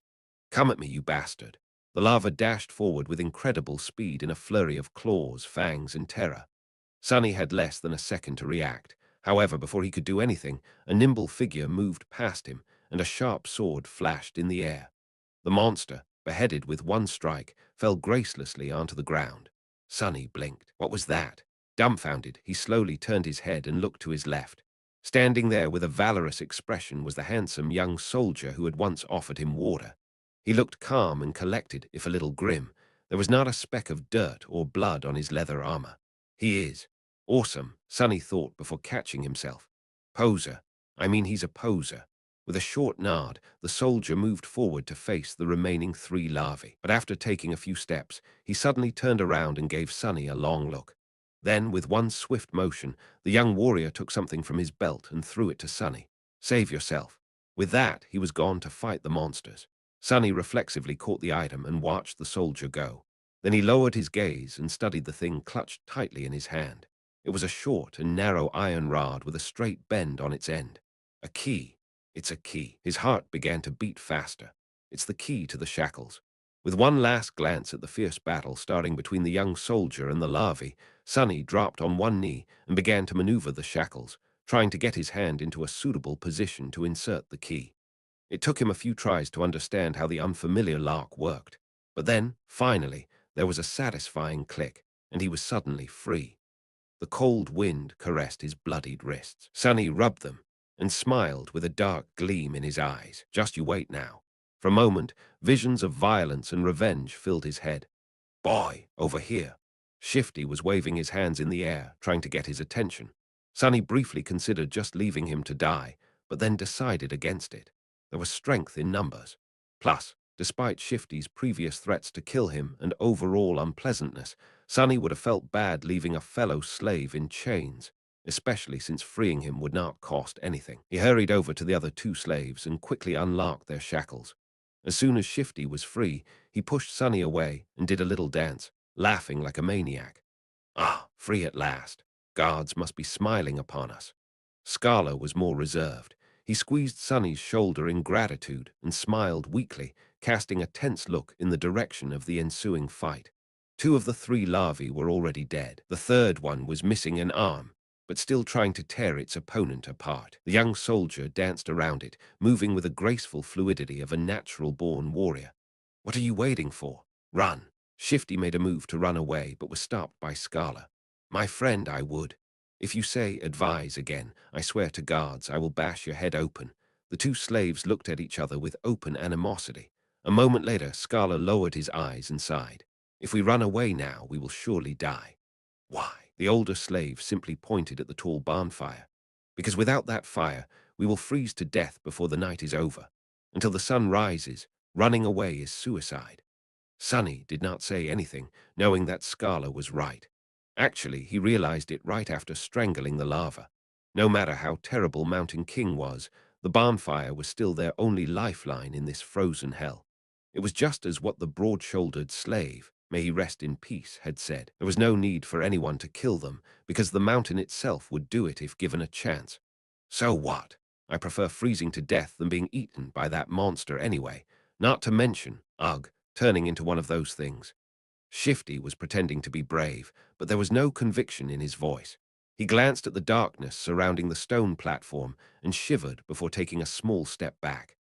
"Come at me, you bastard." The lava dashed forward with incredible speed in a flurry of claws, fangs, and terror. Sonny had less than a second to react. However, before he could do anything, a nimble figure moved past him, and a sharp sword flashed in the air. The monster, beheaded with one strike, fell gracelessly onto the ground. Sonny blinked. What was that? Dumbfounded, he slowly turned his head and looked to his left. Standing there with a valorous expression was the handsome young soldier who had once offered him water. He looked calm and collected, if a little grim. There was not a speck of dirt or blood on his leather armor. He is awesome, Sonny thought before catching himself. Poser. I mean, he's a poser. With a short nod, the soldier moved forward to face the remaining 3 larvae. But after taking a few steps, he suddenly turned around and gave Sonny a long look. Then, with one swift motion, the young warrior took something from his belt and threw it to Sonny. "Save yourself." With that, he was gone to fight the monsters. Sonny reflexively caught the item and watched the soldier go. Then he lowered his gaze and studied the thing clutched tightly in his hand. It was a short and narrow iron rod with a straight bend on its end. A key. It's a key. His heart began to beat faster. It's the key to the shackles. With one last glance at the fierce battle starting between the young soldier and the larvae, Sonny dropped on one knee and began to maneuver the shackles, trying to get his hand into a suitable position to insert the key. It took him a few tries to understand how the unfamiliar lock worked. But then, finally, there was a satisfying click, and he was suddenly free. The cold wind caressed his bloodied wrists. Sonny rubbed them and smiled with a dark gleam in his eyes. Just you wait now. For a moment, visions of violence and revenge filled his head. "Boy, over here." Shifty was waving his hands in the air, trying to get his attention. Sonny briefly considered just leaving him to die, but then decided against it. There was strength in numbers. Plus, despite Shifty's previous threats to kill him and overall unpleasantness, Sonny would have felt bad leaving a fellow slave in chains, especially since freeing him would not cost anything. He hurried over to the other 2 slaves and quickly unlocked their shackles. As soon as Shifty was free, he pushed Sonny away and did a little dance, laughing like a maniac. "Ah, free at last. Guards must be smiling upon us." Scala was more reserved. He squeezed Sonny's shoulder in gratitude and smiled weakly, casting a tense look in the direction of the ensuing fight. 2 of the 3 larvae were already dead. The third one was missing an arm, but still trying to tear its opponent apart. The young soldier danced around it, moving with the graceful fluidity of a natural-born warrior. "What are you waiting for? Run." Shifty made a move to run away, but was stopped by Scala. "My friend, I would. If you say advise again, I swear to guards I will bash your head open." The 2 slaves looked at each other with open animosity. A moment later, Scala lowered his eyes and sighed. "If we run away now, we will surely die." "Why?" The older slave simply pointed at the tall bonfire. "Because without that fire, we will freeze to death before the night is over. Until the sun rises, running away is suicide." Sonny did not say anything, knowing that Scala was right. Actually, he realized it right after strangling the lava. No matter how terrible Mountain King was, the bonfire was still their only lifeline in this frozen hell. It was just as what the broad-shouldered slave, may he rest in peace, had said. There was no need for anyone to kill them, because the mountain itself would do it if given a chance. So what? I prefer freezing to death than being eaten by that monster anyway, not to mention, ugh, turning into one of those things. Shifty was pretending to be brave, but there was no conviction in his voice. He glanced at the darkness surrounding the stone platform and shivered before taking a small step back.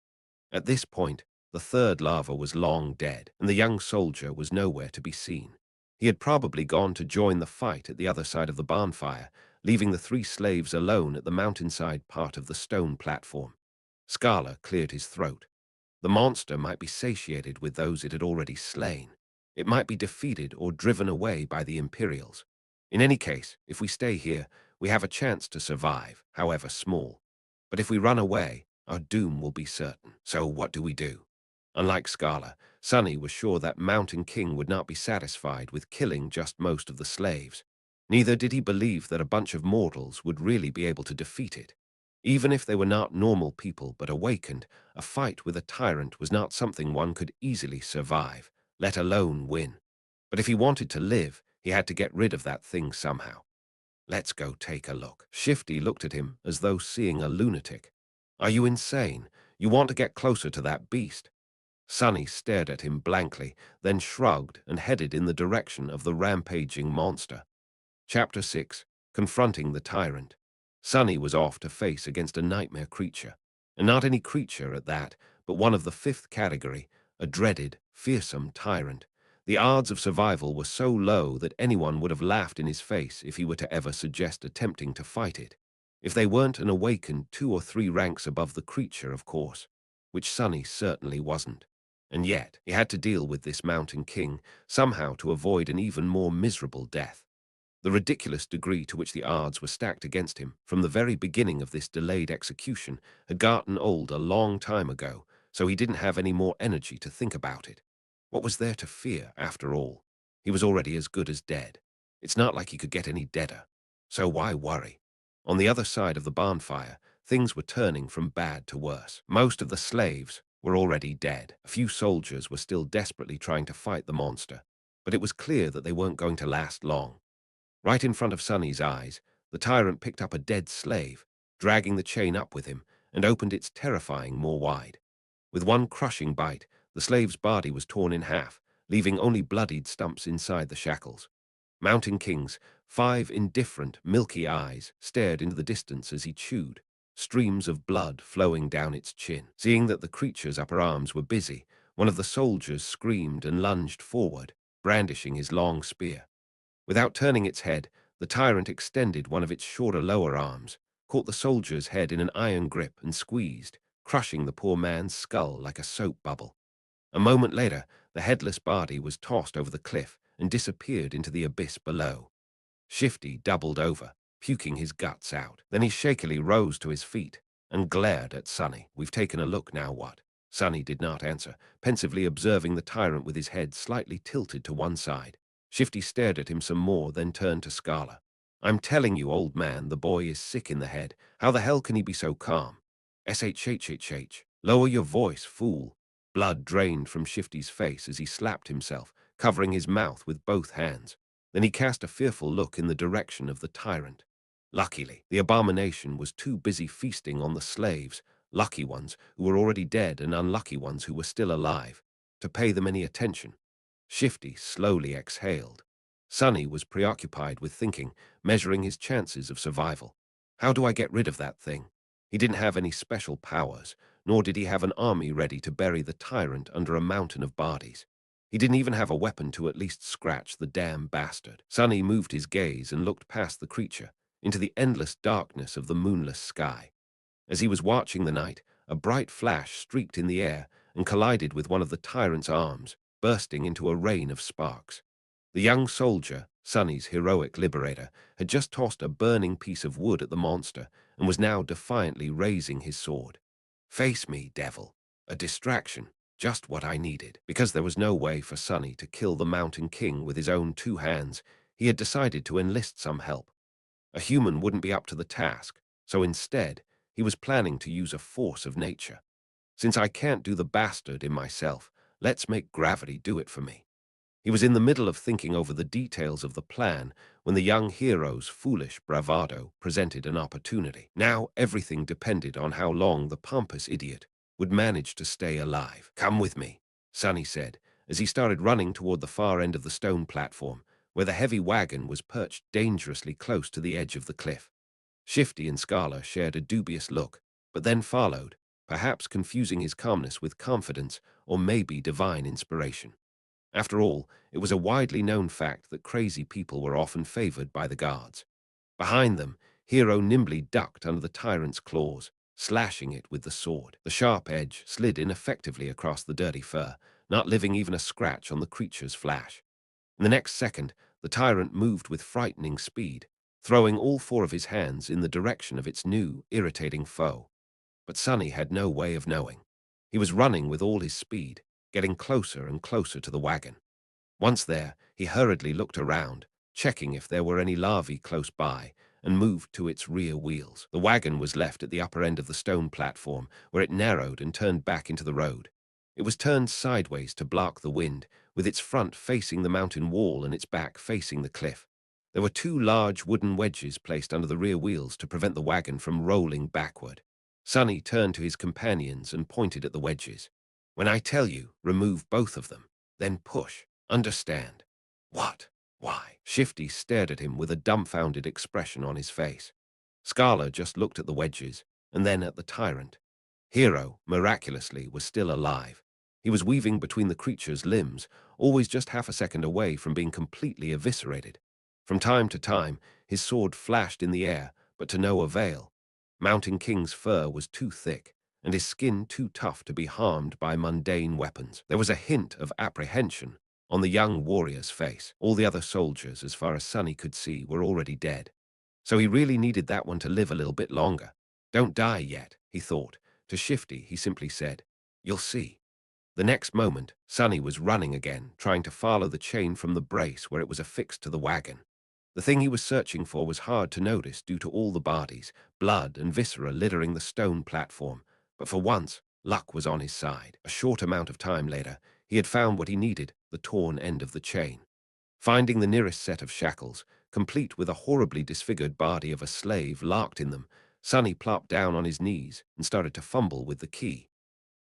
At this point, the third larva was long dead, and the young soldier was nowhere to be seen. He had probably gone to join the fight at the other side of the bonfire, leaving the 3 slaves alone at the mountainside part of the stone platform. Scala cleared his throat. The monster might be satiated with those it had already slain. It might be defeated or driven away by the Imperials. In any case, if we stay here, we have a chance to survive, however small. But if we run away, our doom will be certain. So what do we do? Unlike Scala, Sonny was sure that Mountain King would not be satisfied with killing just most of the slaves. Neither did he believe that a bunch of mortals would really be able to defeat it. Even if they were not normal people but awakened, a fight with a tyrant was not something one could easily survive, let alone win. But if he wanted to live, he had to get rid of that thing somehow. "Let's go take a look." Shifty looked at him as though seeing a lunatic. Are you insane? You want to get closer to that beast? Sonny stared at him blankly, then shrugged and headed in the direction of the rampaging monster. Chapter 6. Confronting the Tyrant. Sonny was off to face against a nightmare creature. And not any creature at that, but one of the fifth category, a dreaded, fearsome tyrant. The odds of survival were so low that anyone would have laughed in his face if he were to ever suggest attempting to fight it. If they weren't an awakened 2 or 3 ranks above the creature, of course, which Sonny certainly wasn't. And yet, he had to deal with this mountain king, somehow to avoid an even more miserable death. The ridiculous degree to which the odds were stacked against him from the very beginning of this delayed execution had gotten old a long time ago, so he didn't have any more energy to think about it. What was there to fear, after all? He was already as good as dead. It's not like he could get any deader. So why worry? On the other side of the bonfire, things were turning from bad to worse. Most of the slaves were already dead. A few soldiers were still desperately trying to fight the monster, but it was clear that they weren't going to last long. Right in front of Sonny's eyes, the tyrant picked up a dead slave, dragging the chain up with him, and opened its terrifying maw wide. With one crushing bite, the slave's body was torn in half, leaving only bloodied stumps inside the shackles. Mountain King's 5 indifferent, milky eyes stared into the distance as he chewed, streams of blood flowing down its chin. Seeing that the creature's upper arms were busy, one of the soldiers screamed and lunged forward, brandishing his long spear. Without turning its head, the tyrant extended one of its shorter lower arms, caught the soldier's head in an iron grip and squeezed, crushing the poor man's skull like a soap bubble. A moment later, the headless body was tossed over the cliff and disappeared into the abyss below. Shifty doubled over, puking his guts out. Then he shakily rose to his feet and glared at Sonny. "We've taken a look, now what?" Sonny did not answer, pensively observing the tyrant with his head slightly tilted to one side. Shifty stared at him some more, then turned to Scala. "I'm telling you, old man, the boy is sick in the head. How the hell can he be so calm? SHHHH. Lower your voice, fool." Blood drained from Shifty's face as he slapped himself, covering his mouth with both hands. Then he cast a fearful look in the direction of the tyrant. Luckily, the abomination was too busy feasting on the slaves, lucky ones who were already dead and unlucky ones who were still alive, to pay them any attention. Shifty slowly exhaled. Sonny was preoccupied with thinking, measuring his chances of survival. How do I get rid of that thing? He didn't have any special powers, nor did he have an army ready to bury the tyrant under a mountain of bodies. He didn't even have a weapon to at least scratch the damn bastard. Sonny moved his gaze and looked past the creature, into the endless darkness of the moonless sky. As he was watching the night, a bright flash streaked in the air and collided with one of the tyrant's arms, bursting into a rain of sparks. The young soldier, Sonny's heroic liberator, had just tossed a burning piece of wood at the monster and was now defiantly raising his sword. "Face me, devil." A distraction, just what I needed. Because there was no way for Sonny to kill the Mountain King with his own 2 hands, he had decided to enlist some help. A human wouldn't be up to the task, so instead, he was planning to use a force of nature. "Since I can't do the bastard in myself, let's make gravity do it for me." He was in the middle of thinking over the details of the plan when the young hero's foolish bravado presented an opportunity. Now everything depended on how long the pompous idiot would manage to stay alive. "Come with me," Sonny said, as he started running toward the far end of the stone platform, where the heavy wagon was perched dangerously close to the edge of the cliff. Shifty and Scala shared a dubious look, but then followed, perhaps confusing his calmness with confidence or maybe divine inspiration. After all, it was a widely known fact that crazy people were often favored by the gods. Behind them, Hero nimbly ducked under the tyrant's claws, slashing it with the sword. The sharp edge slid ineffectively across the dirty fur, not leaving even a scratch on the creature's flesh. In the next second, the tyrant moved with frightening speed, throwing all 4 of his hands in the direction of its new, irritating foe. But Sonny had no way of knowing. He was running with all his speed, getting closer and closer to the wagon. Once there, he hurriedly looked around, checking if there were any larvae close by, and moved to its rear wheels. The wagon was left at the upper end of the stone platform, where it narrowed and turned back into the road. It was turned sideways to block the wind, with its front facing the mountain wall and its back facing the cliff. There were 2 large wooden wedges placed under the rear wheels to prevent the wagon from rolling backward. Sonny turned to his companions and pointed at the wedges. "When I tell you, remove both of them. Then push. Understand?" "What? Why?" Shifty stared at him with a dumbfounded expression on his face. Scala just looked at the wedges, and then at the tyrant. Hero, miraculously, was still alive. He was weaving between the creature's limbs, always just half a second away from being completely eviscerated. From time to time, his sword flashed in the air, but to no avail. Mountain King's fur was too thick, and his skin too tough to be harmed by mundane weapons. There was a hint of apprehension on the young warrior's face. All the other soldiers, as far as Sonny could see, were already dead. So he really needed that one to live a little bit longer. "Don't die yet," he thought. To Shifty, he simply said, "You'll see." The next moment, Sonny was running again, trying to follow the chain from the brace where it was affixed to the wagon. The thing he was searching for was hard to notice due to all the bodies, blood and viscera littering the stone platform, but for once, luck was on his side. A short amount of time later, he had found what he needed, the torn end of the chain. Finding the nearest set of shackles, complete with a horribly disfigured body of a slave locked in them, Sonny plopped down on his knees and started to fumble with the key.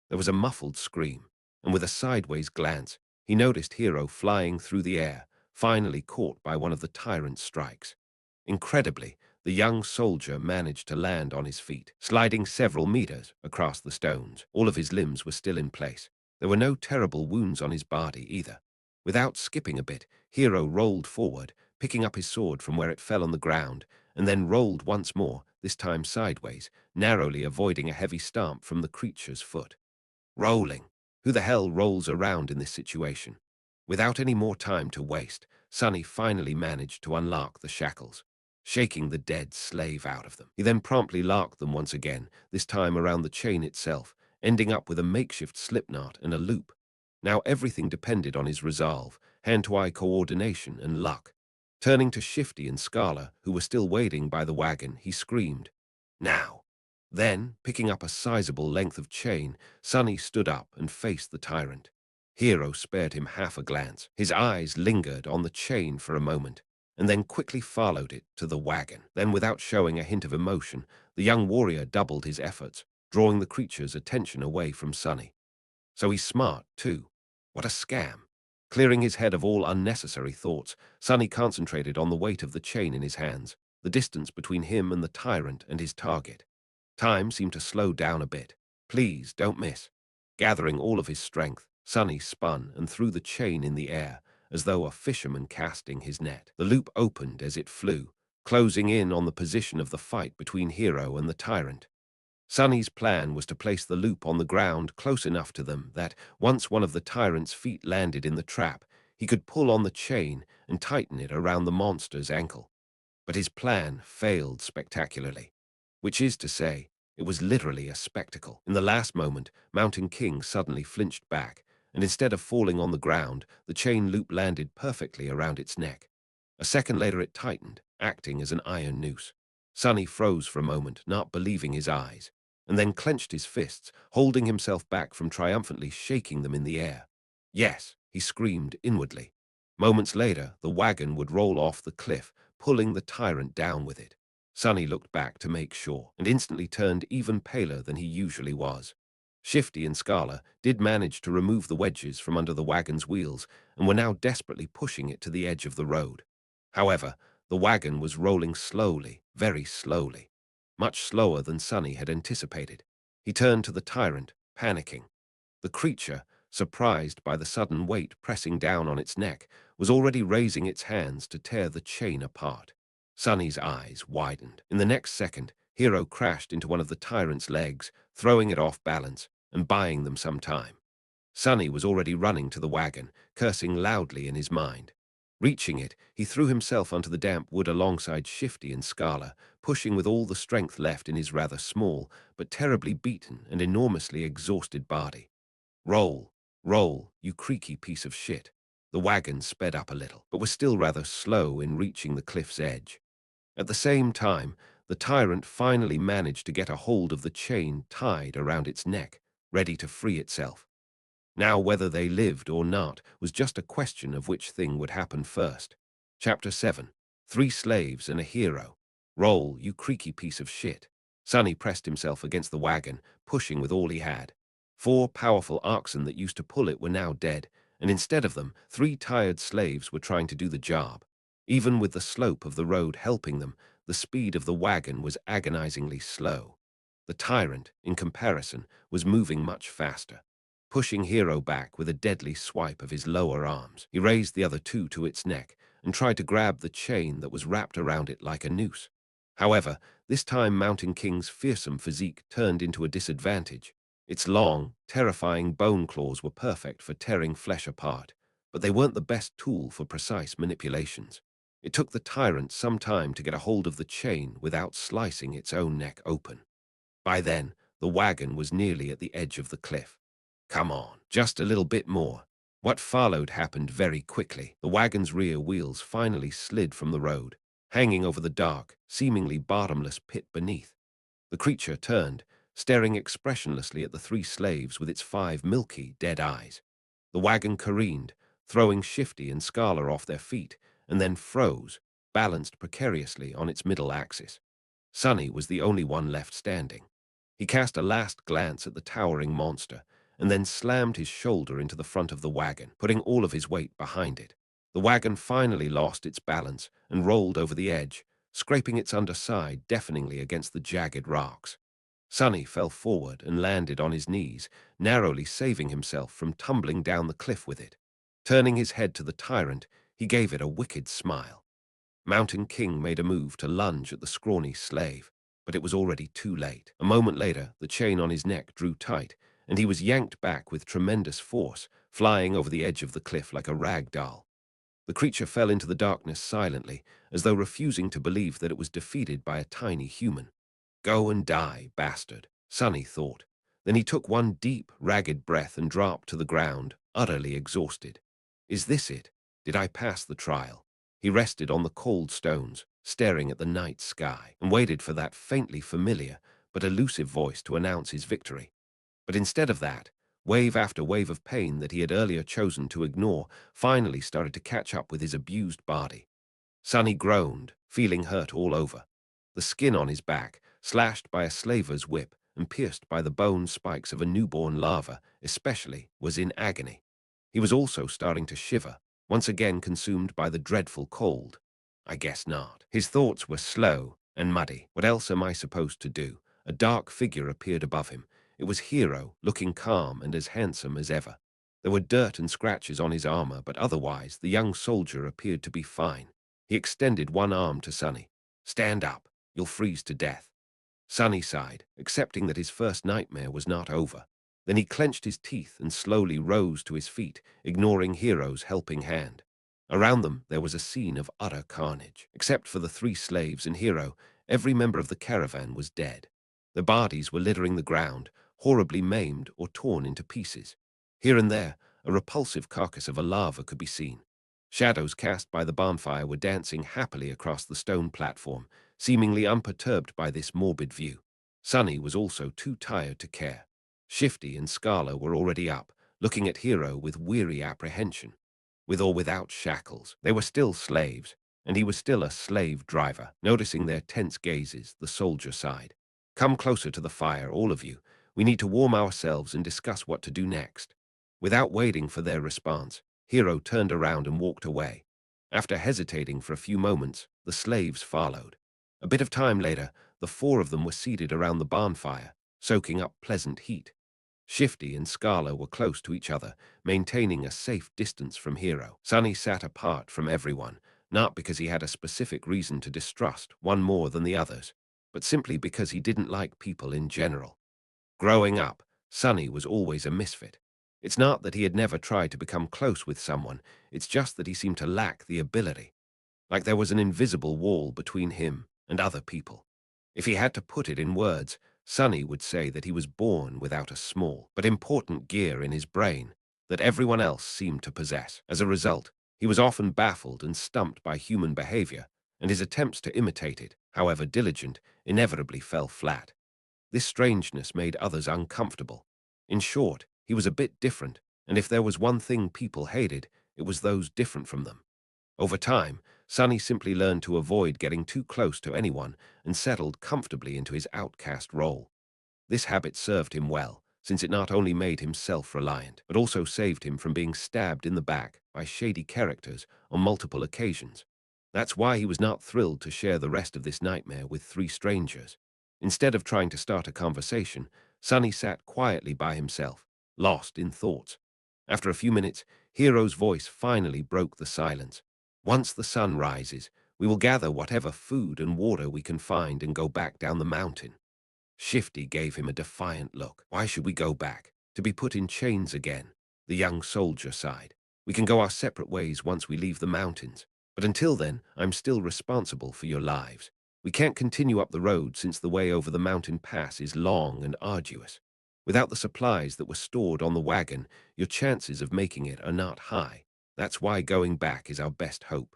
There was a muffled scream, and with a sideways glance, he noticed Hero flying through the air, finally caught by one of the tyrant's strikes. Incredibly, the young soldier managed to land on his feet, sliding several meters across the stones. All of his limbs were still in place. There were no terrible wounds on his body either. Without skipping a bit, Hero rolled forward, picking up his sword from where it fell on the ground, and then rolled once more, this time sideways, narrowly avoiding a heavy stamp from the creature's foot. Rolling. Who the hell rolls around in this situation? Without any more time to waste, Sonny finally managed to unlock the shackles, shaking the dead slave out of them. He then promptly locked them once again, this time around the chain itself, ending up with a makeshift slipknot and a loop. Now everything depended on his resolve, hand-to-eye coordination, and luck. Turning to Shifty and Scala, who were still waiting by the wagon, he screamed, "Now!" Then, picking up a sizable length of chain, Sonny stood up and faced the tyrant. Hero spared him half a glance. His eyes lingered on the chain for a moment, and then quickly followed it to the wagon. Then, without showing a hint of emotion, the young warrior doubled his efforts, drawing the creature's attention away from Sonny. So he's smart, too. What a scam. Clearing his head of all unnecessary thoughts, Sonny concentrated on the weight of the chain in his hands, the distance between him and the tyrant and his target. Time seemed to slow down a bit. "Please, don't miss." Gathering all of his strength, Sonny spun and threw the chain in the air, as though a fisherman casting his net. The loop opened as it flew, closing in on the position of the fight between Hero and the tyrant. Sonny's plan was to place the loop on the ground close enough to them that, once one of the tyrant's feet landed in the trap, he could pull on the chain and tighten it around the monster's ankle. But his plan failed spectacularly, which is to say, it was literally a spectacle. In the last moment, Mountain King suddenly flinched back, and instead of falling on the ground, the chain loop landed perfectly around its neck. A second later it tightened, acting as an iron noose. Sonny froze for a moment, not believing his eyes, and then clenched his fists, holding himself back from triumphantly shaking them in the air. "Yes," he screamed inwardly. Moments later, the wagon would roll off the cliff, pulling the tyrant down with it. Sonny looked back to make sure, and instantly turned even paler than he usually was. Shifty and Scala did manage to remove the wedges from under the wagon's wheels and were now desperately pushing it to the edge of the road. However, the wagon was rolling slowly, very slowly, much slower than Sonny had anticipated. He turned to the tyrant, panicking. The creature, surprised by the sudden weight pressing down on its neck, was already raising its hands to tear the chain apart. Sonny's eyes widened. In the next second, Hero crashed into one of the tyrant's legs, throwing it off balance and buying them some time. Sonny was already running to the wagon, cursing loudly in his mind. Reaching it, he threw himself onto the damp wood alongside Shifty and Scala, pushing with all the strength left in his rather small, but terribly beaten and enormously exhausted body. "Roll, roll, you creaky piece of shit." The wagon sped up a little, but was still rather slow in reaching the cliff's edge. At the same time, the tyrant finally managed to get a hold of the chain tied around its neck, ready to free itself. Now, whether they lived or not was just a question of which thing would happen first. Chapter 7. 3 slaves and a hero. "Roll, you creaky piece of shit." Sonny pressed himself against the wagon, pushing with all he had. 4 powerful oxen that used to pull it were now dead, and instead of them, 3 tired slaves were trying to do the job. Even with the slope of the road helping them, the speed of the wagon was agonizingly slow. The tyrant, in comparison, was moving much faster. Pushing Hero back with a deadly swipe of his lower arms, he raised the other 2 to its neck and tried to grab the chain that was wrapped around it like a noose. However, this time Mountain King's fearsome physique turned into a disadvantage. Its long, terrifying bone claws were perfect for tearing flesh apart, but they weren't the best tool for precise manipulations. It took the tyrant some time to get a hold of the chain without slicing its own neck open. By then, the wagon was nearly at the edge of the cliff. Come on, just a little bit more. What followed happened very quickly. The wagon's rear wheels finally slid from the road, hanging over the dark, seemingly bottomless pit beneath. The creature turned, staring expressionlessly at the 3 slaves with its 5 milky, dead eyes. The wagon careened, throwing Shifty and Scala off their feet, and then froze, balanced precariously on its middle axis. Sonny was the only one left standing. He cast a last glance at the towering monster, and then slammed his shoulder into the front of the wagon, putting all of his weight behind it. The wagon finally lost its balance and rolled over the edge, scraping its underside deafeningly against the jagged rocks. Sonny fell forward and landed on his knees, narrowly saving himself from tumbling down the cliff with it. Turning his head to the tyrant, he gave it a wicked smile. Mountain King made a move to lunge at the scrawny slave, but it was already too late. A moment later, the chain on his neck drew tight, and he was yanked back with tremendous force, flying over the edge of the cliff like a rag doll. The creature fell into the darkness silently, as though refusing to believe that it was defeated by a tiny human. Go and die, bastard, Sonny thought. Then he took one deep, ragged breath and dropped to the ground, utterly exhausted. Is this it? Did I pass the trial? He rested on the cold stones, staring at the night sky, and waited for that faintly familiar but elusive voice to announce his victory. But instead of that, wave after wave of pain that he had earlier chosen to ignore finally started to catch up with his abused body. Sonny groaned, feeling hurt all over. The skin on his back, slashed by a slaver's whip and pierced by the bone spikes of a newborn larva, especially, was in agony. He was also starting to shiver, once again consumed by the dreadful cold. I guess not. His thoughts were slow and muddy. What else am I supposed to do? A dark figure appeared above him. It was Hero, looking calm and as handsome as ever. There were dirt and scratches on his armor, but otherwise the young soldier appeared to be fine. He extended one arm to Sonny. Stand up. You'll freeze to death. Sonny sighed, accepting that his first nightmare was not over. Then he clenched his teeth and slowly rose to his feet, ignoring Hero's helping hand. Around them there was a scene of utter carnage. Except for the 3 slaves and Hero, every member of the caravan was dead. Their bodies were littering the ground, horribly maimed or torn into pieces. Here and there, a repulsive carcass of a larva could be seen. Shadows cast by the bonfire were dancing happily across the stone platform, seemingly unperturbed by this morbid view. Sonny was also too tired to care. Shifty and Scala were already up, looking at Hero with weary apprehension. With or without shackles, they were still slaves, and he was still a slave driver. Noticing their tense gazes, the soldier sighed. Come closer to the fire, all of you. We need to warm ourselves and discuss what to do next. Without waiting for their response, Hero turned around and walked away. After hesitating for a few moments, the slaves followed. A bit of time later, the 4 of them were seated around the bonfire, soaking up pleasant heat. Shifty and Scala were close to each other, maintaining a safe distance from Hero. Sonny sat apart from everyone, not because he had a specific reason to distrust one more than the others, but simply because he didn't like people in general. Growing up, Sonny was always a misfit. It's not that he had never tried to become close with someone, it's just that he seemed to lack the ability. Like there was an invisible wall between him and other people. If he had to put it in words, Sonny would say that he was born without a small but important gear in his brain that everyone else seemed to possess. As a result, he was often baffled and stumped by human behavior, and his attempts to imitate it, however diligent, inevitably fell flat. This strangeness made others uncomfortable. In short, he was a bit different, and if there was one thing people hated, it was those different from them. Over time, Sonny simply learned to avoid getting too close to anyone and settled comfortably into his outcast role. This habit served him well, since it not only made him self-reliant, but also saved him from being stabbed in the back by shady characters on multiple occasions. That's why he was not thrilled to share the rest of this nightmare with three strangers. Instead of trying to start a conversation, Sonny sat quietly by himself, lost in thoughts. After a few minutes, Hero's voice finally broke the silence. Once the sun rises, we will gather whatever food and water we can find and go back down the mountain. Shifty gave him a defiant look. Why should we go back? To be put in chains again? The young soldier sighed. We can go our separate ways once we leave the mountains. But until then, I'm still responsible for your lives. We can't continue up the road since the way over the mountain pass is long and arduous. Without the supplies that were stored on the wagon, your chances of making it are not high. That's why going back is our best hope.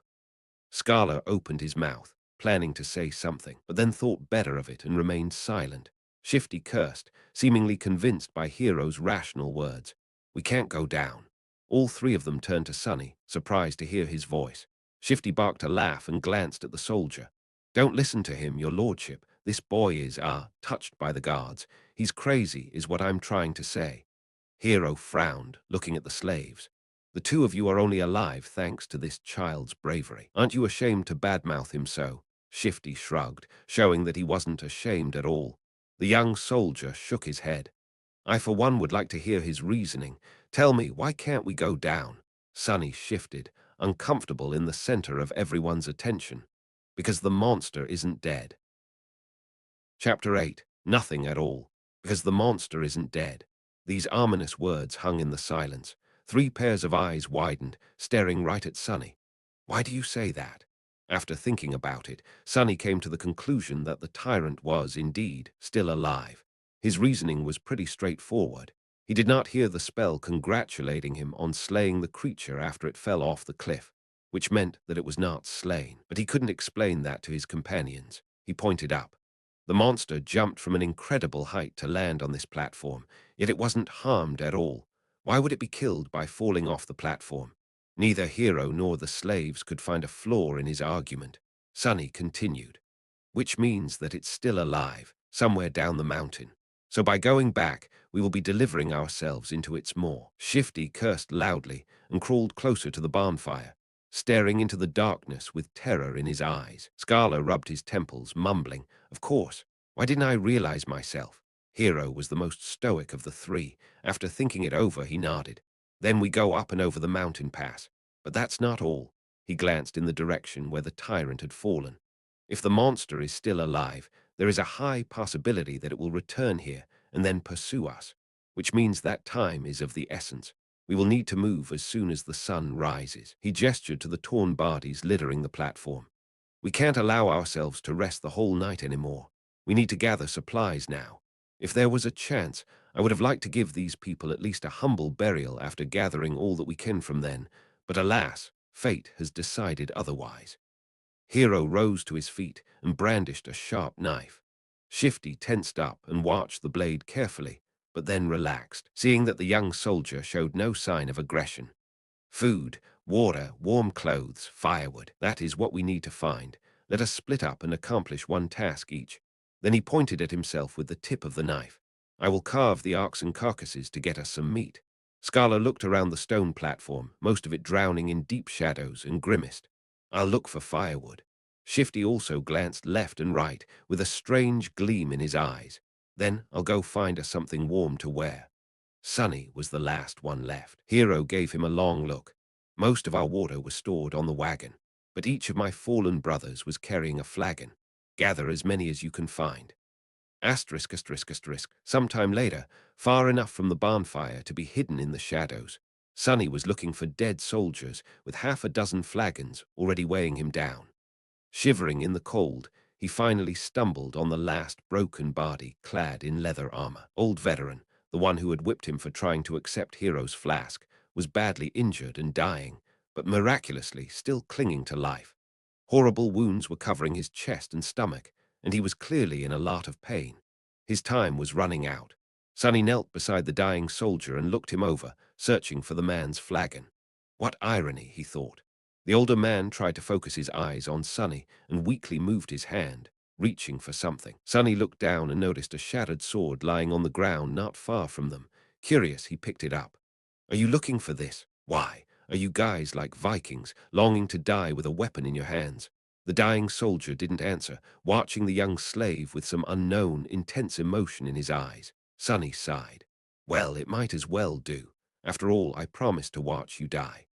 Scarla opened his mouth, planning to say something, but then thought better of it and remained silent. Shifty cursed, seemingly convinced by Hero's rational words. We can't go down. All three of them turned to Sonny, surprised to hear his voice. Shifty barked a laugh and glanced at the soldier. Don't listen to him, your lordship. This boy is, touched by the guards. He's crazy, is what I'm trying to say. Hero frowned, looking at the slaves. The two of you are only alive thanks to this child's bravery. Aren't you ashamed to badmouth him so? Shifty shrugged, showing that he wasn't ashamed at all. The young soldier shook his head. I for one would like to hear his reasoning. Tell me, why can't we go down? Sonny shifted, uncomfortable in the center of everyone's attention. Because the monster isn't dead. Chapter 8. Nothing at all. Because the monster isn't dead. These ominous words hung in the silence. Three pairs of eyes widened, staring right at Sonny. Why do you say that? After thinking about it, Sonny came to the conclusion that the tyrant was, indeed, still alive. His reasoning was pretty straightforward. He did not hear the spell congratulating him on slaying the creature after it fell off the cliff, which meant that it was not slain. But he couldn't explain that to his companions. He pointed up. The monster jumped from an incredible height to land on this platform, yet it wasn't harmed at all. Why would it be killed by falling off the platform? Neither Hero nor the slaves could find a flaw in his argument. Sonny continued. Which means that it's still alive, somewhere down the mountain. So by going back, we will be delivering ourselves into its maw. Shifty cursed loudly and crawled closer to the bonfire, staring into the darkness with terror in his eyes. Scarla rubbed his temples, mumbling, Of course, why didn't I realize myself? Hero was the most stoic of the three. After thinking it over, he nodded. Then we go up and over the mountain pass. But that's not all. He glanced in the direction where the tyrant had fallen. If the monster is still alive, there is a high possibility that it will return here and then pursue us, which means that time is of the essence. We will need to move as soon as the sun rises. He gestured to the torn bodies littering the platform. We can't allow ourselves to rest the whole night anymore. We need to gather supplies now. If there was a chance, I would have liked to give these people at least a humble burial after gathering all that we can from them, but alas, fate has decided otherwise. Hero rose to his feet and brandished a sharp knife. Shifty tensed up and watched the blade carefully, but then relaxed, seeing that the young soldier showed no sign of aggression. Food, water, warm clothes, firewood, that is what we need to find. Let us split up and accomplish one task each. Then he pointed at himself with the tip of the knife. I will carve the oxen carcasses to get us some meat. Scarla looked around the stone platform, most of it drowning in deep shadows, and grimaced. I'll look for firewood. Shifty also glanced left and right, with a strange gleam in his eyes. Then I'll go find us something warm to wear. Sonny was the last one left. Hero gave him a long look. Most of our water was stored on the wagon, but each of my fallen brothers was carrying a flagon. Gather as many as you can find. Asterisk, asterisk, asterisk. Sometime later, far enough from the bonfire to be hidden in the shadows, Sonny was looking for dead soldiers with half a dozen flagons already weighing him down. Shivering in the cold, he finally stumbled on the last broken body clad in leather armor. Old veteran, the one who had whipped him for trying to accept Hero's flask, was badly injured and dying, but miraculously still clinging to life. Horrible wounds were covering his chest and stomach, and he was clearly in a lot of pain. His time was running out. Sonny knelt beside the dying soldier and looked him over, searching for the man's flagon. What irony, he thought. The older man tried to focus his eyes on Sonny and weakly moved his hand, reaching for something. Sonny looked down and noticed a shattered sword lying on the ground not far from them. Curious, he picked it up. "Are you looking for this? Why? Are you guys like Vikings, longing to die with a weapon in your hands?" The dying soldier didn't answer, watching the young slave with some unknown, intense emotion in his eyes. Sonny sighed. "Well, it might as well do. After all, I promised to watch you die."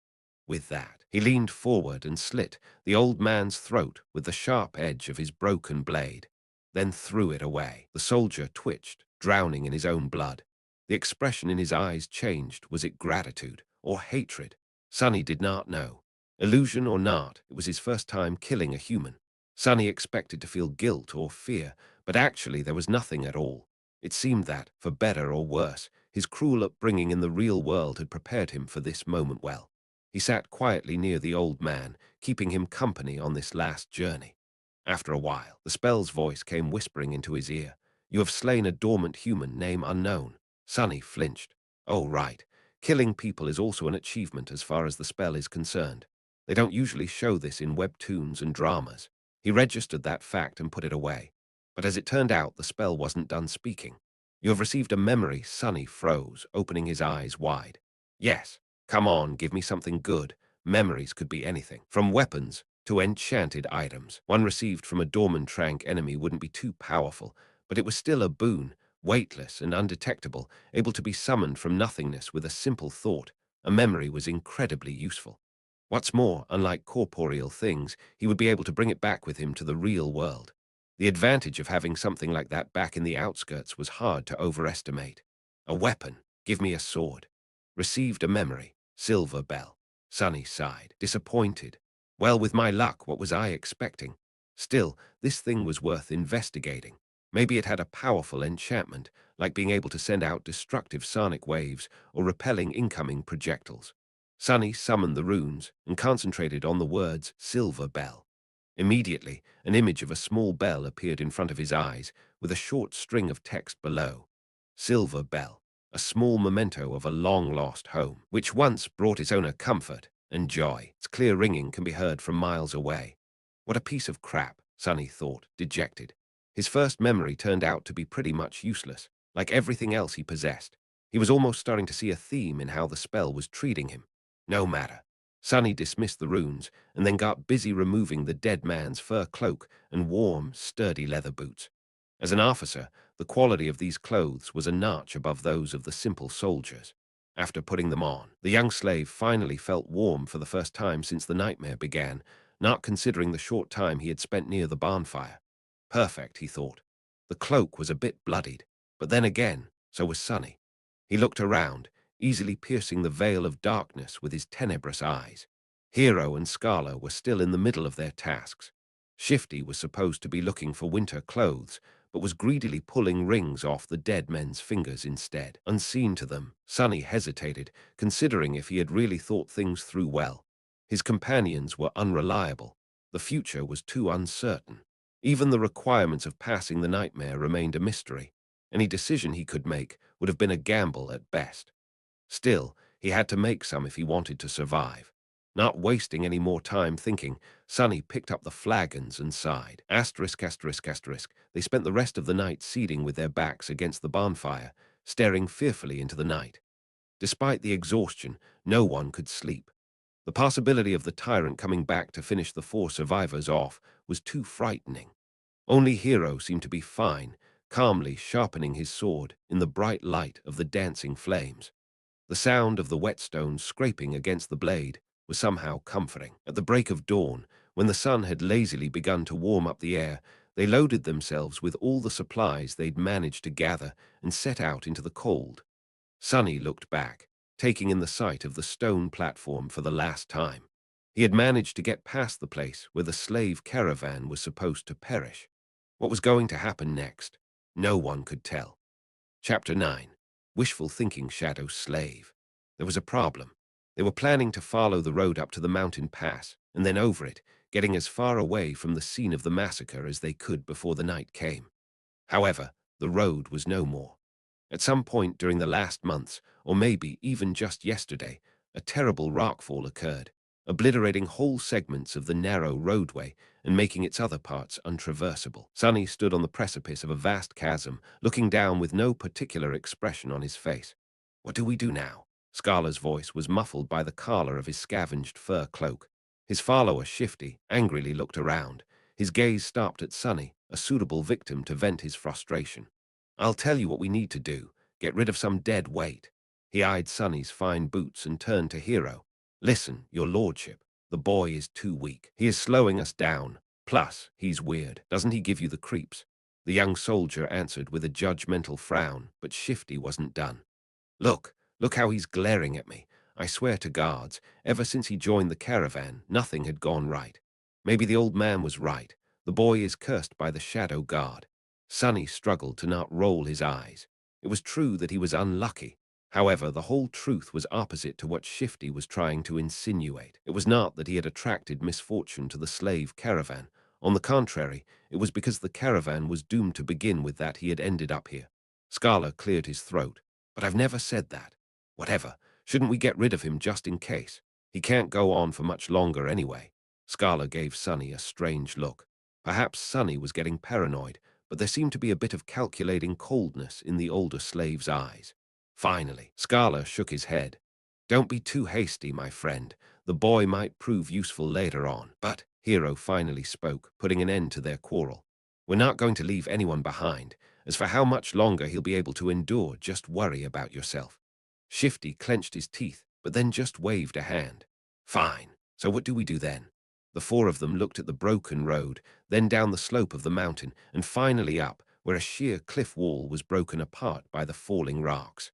With that, he leaned forward and slit the old man's throat with the sharp edge of his broken blade, then threw it away. The soldier twitched, drowning in his own blood. The expression in his eyes changed. Was it gratitude or hatred? Sonny did not know. Illusion or not, it was his first time killing a human. Sonny expected to feel guilt or fear, but actually there was nothing at all. It seemed that, for better or worse, his cruel upbringing in the real world had prepared him for this moment well. He sat quietly near the old man, keeping him company on this last journey. After a while, the spell's voice came whispering into his ear. "You have slain a dormant human, name unknown." Sonny flinched. "Oh, right. Killing people is also an achievement as far as the spell is concerned. They don't usually show this in webtoons and dramas." He registered that fact and put it away. But as it turned out, the spell wasn't done speaking. "You have received a memory." Sonny froze, opening his eyes wide. "Yes. Come on, give me something good." Memories could be anything, from weapons to enchanted items. One received from a dormant trank enemy wouldn't be too powerful, but it was still a boon, weightless and undetectable, able to be summoned from nothingness with a simple thought. A memory was incredibly useful. What's more, unlike corporeal things, he would be able to bring it back with him to the real world. The advantage of having something like that back in the outskirts was hard to overestimate. A weapon. Give me a sword. Received a memory. Silver bell. Sonny sighed, disappointed. Well, with my luck, what was I expecting? Still, this thing was worth investigating. Maybe it had a powerful enchantment, like being able to send out destructive sonic waves or repelling incoming projectiles. Sonny summoned the runes and concentrated on the words "silver bell." Immediately, an image of a small bell appeared in front of his eyes, with a short string of text below. Silver bell, a small memento of a long-lost home, which once brought its owner comfort and joy. Its clear ringing can be heard from miles away. What a piece of crap, Sonny thought, dejected. His first memory turned out to be pretty much useless, like everything else he possessed. He was almost starting to see a theme in how the spell was treating him. No matter. Sonny dismissed the runes and then got busy removing the dead man's fur cloak and warm, sturdy leather boots. As an officer, the quality of these clothes was a notch above those of the simple soldiers. After putting them on, the young slave finally felt warm for the first time since the nightmare began, not considering the short time he had spent near the bonfire. Perfect, he thought. The cloak was a bit bloodied, but then again, so was Sonny. He looked around, easily piercing the veil of darkness with his tenebrous eyes. Hero and Scala were still in the middle of their tasks. Shifty was supposed to be looking for winter clothes, but was greedily pulling rings off the dead men's fingers instead. Unseen to them, Sonny hesitated, considering if he had really thought things through well. His companions were unreliable. The future was too uncertain. Even the requirements of passing the nightmare remained a mystery. Any decision he could make would have been a gamble at best. Still, he had to make some if he wanted to survive. Not wasting any more time thinking, Sonny picked up the flagons and sighed. Asterisk, asterisk, asterisk. They spent the rest of the night seating with their backs against the bonfire, staring fearfully into the night. Despite the exhaustion, no one could sleep. The possibility of the tyrant coming back to finish the four survivors off was too frightening. Only Hero seemed to be fine, calmly sharpening his sword in the bright light of the dancing flames. The sound of the whetstone scraping against the blade was somehow comforting. At the break of dawn, when the sun had lazily begun to warm up the air, they loaded themselves with all the supplies they'd managed to gather and set out into the cold. Sonny looked back, taking in the sight of the stone platform for the last time. He had managed to get past the place where the slave caravan was supposed to perish. What was going to happen next? No one could tell. Chapter 9. Wishful Thinking Shadow Slave. There was a problem. They were planning to follow the road up to the mountain pass, and then over it, getting as far away from the scene of the massacre as they could before the night came. However, the road was no more. At some point during the last months, or maybe even just yesterday, a terrible rockfall occurred. obliterating whole segments of the narrow roadway and making its other parts untraversable. Sonny stood on the precipice of a vast chasm, looking down with no particular expression on his face. "What do we do now?" Scala's voice was muffled by the collar of his scavenged fur cloak. His follower, Shifty, angrily looked around. His gaze stopped at Sonny, a suitable victim to vent his frustration. "I'll tell you what we need to do. Get rid of some dead weight." He eyed Sonny's fine boots and turned to Hero. "Listen, your lordship, the boy is too weak. He is slowing us down. Plus, he's weird. Doesn't he give you the creeps?" The young soldier answered with a judgmental frown, but Shifty wasn't done. Look how he's glaring at me. I swear to guards, ever since he joined the caravan, nothing had gone right. Maybe the old man was right. The boy is cursed by the shadow god." Sonny struggled to not roll his eyes. It was true that he was unlucky. However, the whole truth was opposite to what Shifty was trying to insinuate. It was not that he had attracted misfortune to the slave caravan. On the contrary, it was because the caravan was doomed to begin with that he had ended up here. Scala cleared his throat. "But I've never said that." "Whatever. Shouldn't we get rid of him just in case? He can't go on for much longer anyway." Scala gave Sonny a strange look. Perhaps Sonny was getting paranoid, but there seemed to be a bit of calculating coldness in the older slave's eyes. Finally, Scala shook his head. "Don't be too hasty, my friend. The boy might prove useful later on." But Hero finally spoke, putting an end to their quarrel. "We're not going to leave anyone behind. As for how much longer he'll be able to endure, just worry about yourself." Shifty clenched his teeth, but then just waved a hand. "Fine. So what do we do then?" The four of them looked at the broken road, then down the slope of the mountain, and finally up, where a sheer cliff wall was broken apart by the falling rocks.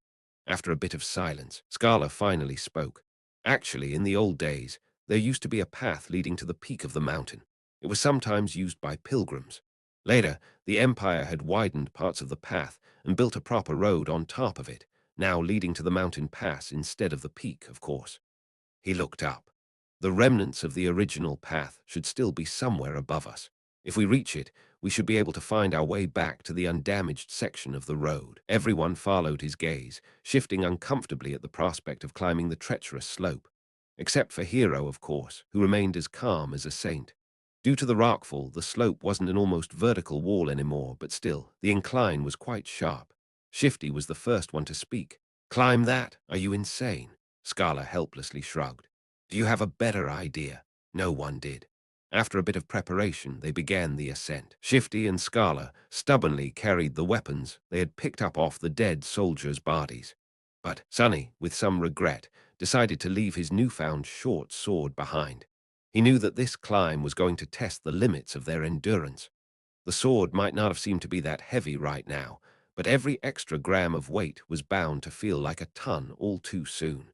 After a bit of silence, Scala finally spoke. "Actually, in the old days, there used to be a path leading to the peak of the mountain. It was sometimes used by pilgrims. Later, the Empire had widened parts of the path and built a proper road on top of it, now leading to the mountain pass instead of the peak, of course." He looked up. "The remnants of the original path should still be somewhere above us. If we reach it, we should be able to find our way back to the undamaged section of the road." Everyone followed his gaze, shifting uncomfortably at the prospect of climbing the treacherous slope. Except for Hero, of course, who remained as calm as a saint. Due to the rockfall, the slope wasn't an almost vertical wall anymore, but still, the incline was quite sharp. Shifty was the first one to speak. "Climb that? Are you insane?" Scala helplessly shrugged. "Do you have a better idea?" No one did. After a bit of preparation, they began the ascent. Shifty and Scala stubbornly carried the weapons they had picked up off the dead soldiers' bodies. But Sonny, with some regret, decided to leave his newfound short sword behind. He knew that this climb was going to test the limits of their endurance. The sword might not have seemed to be that heavy right now, but every extra gram of weight was bound to feel like a ton all too soon.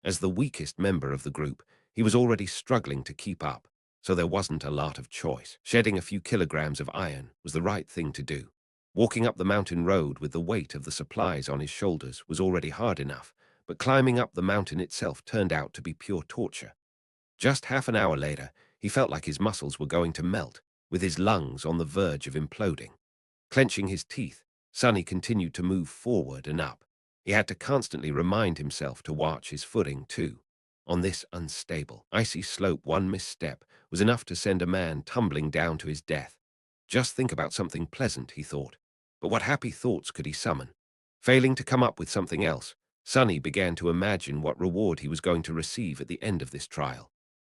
As the weakest member of the group, he was already struggling to keep up, so there wasn't a lot of choice. Shedding a few kilograms of iron was the right thing to do. Walking up the mountain road with the weight of the supplies on his shoulders was already hard enough, but climbing up the mountain itself turned out to be pure torture. Just half an hour later, he felt like his muscles were going to melt, with his lungs on the verge of imploding. Clenching his teeth, Sonny continued to move forward and up. He had to constantly remind himself to watch his footing, too. On this unstable, icy slope, one misstep was enough to send a man tumbling down to his death. Just think about something pleasant, he thought. But what happy thoughts could he summon? Failing to come up with something else, Sonny began to imagine what reward he was going to receive at the end of this trial.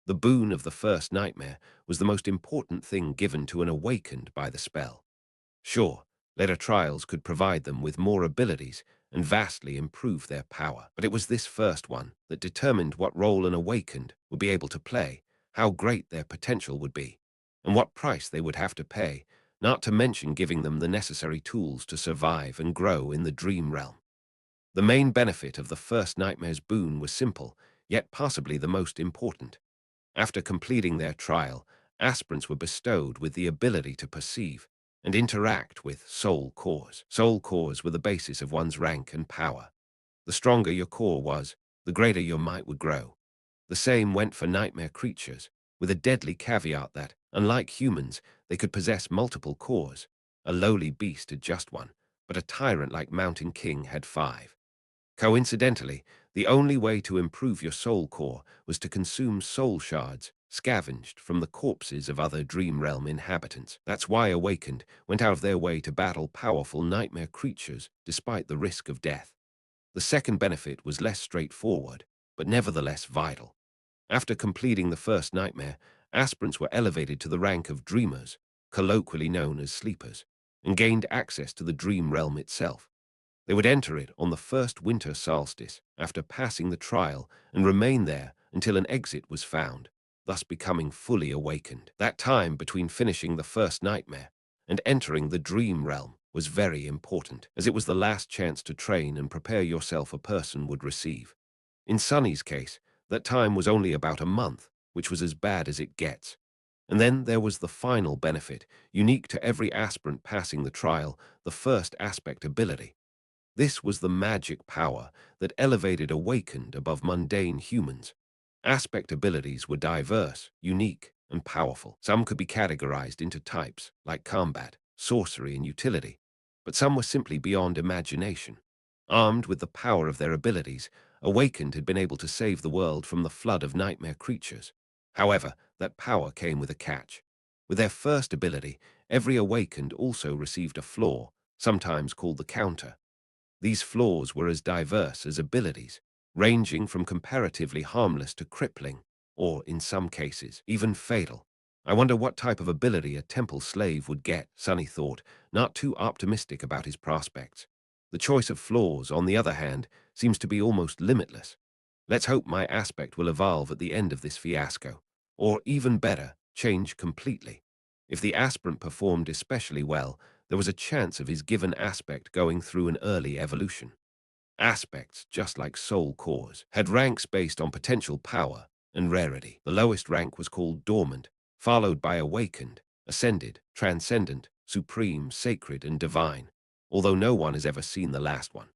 The boon of the first nightmare was the most important thing given to an awakened by the spell. Sure, later trials could provide them with more abilities and vastly improve their power, but it was this first one that determined what role an awakened would be able to play, how great their potential would be, and what price they would have to pay, not to mention giving them the necessary tools to survive and grow in the dream realm. The main benefit of the first nightmare's boon was simple, yet possibly the most important. After completing their trial, aspirants were bestowed with the ability to perceive and interact with soul cores. Soul cores were the basis of one's rank and power. The stronger your core was, the greater your might would grow. The same went for nightmare creatures, with a deadly caveat that, unlike humans, they could possess multiple cores. A lowly beast had just one, but a tyrant like Mountain King had 5. Coincidentally, The only way to improve your soul core was to consume soul shards scavenged from the corpses of other dream realm inhabitants. That's why Awakened went out of their way to battle powerful nightmare creatures despite the risk of death. The second benefit was less straightforward, but nevertheless vital. After completing the first nightmare, aspirants were elevated to the rank of dreamers, colloquially known as sleepers, and gained access to the dream realm itself. They would enter it on the first winter solstice after passing the trial and remain there until an exit was found, thus becoming fully awakened. That time between finishing the first nightmare and entering the dream realm was very important, as it was the last chance to train and prepare yourself a person would receive. In Sunny's case, that time was only about a month, which was as bad as it gets. And then there was the final benefit, unique to every aspirant passing the trial, the first aspect ability. This was the magic power that elevated Awakened above mundane humans. Aspect abilities were diverse, unique, and powerful. Some could be categorized into types, like combat, sorcery, and utility, but some were simply beyond imagination. Armed with the power of their abilities, Awakened had been able to save the world from the flood of nightmare creatures. However, that power came with a catch. With their first ability, every Awakened also received a flaw, sometimes called the counter. These flaws were as diverse as abilities, ranging from comparatively harmless to crippling, or, in some cases, even fatal. I wonder what type of ability a temple slave would get, Sunny thought, not too optimistic about his prospects. The choice of flaws, on the other hand, seems to be almost limitless. Let's hope my aspect will evolve at the end of this fiasco, or even better, change completely. If the aspirant performed especially well, there was a chance of his given aspect going through an early evolution. Aspects, just like soul cores, had ranks based on potential power and rarity. The lowest rank was called dormant, followed by awakened, ascended, transcendent, supreme, sacred, and divine, although no one has ever seen the last one.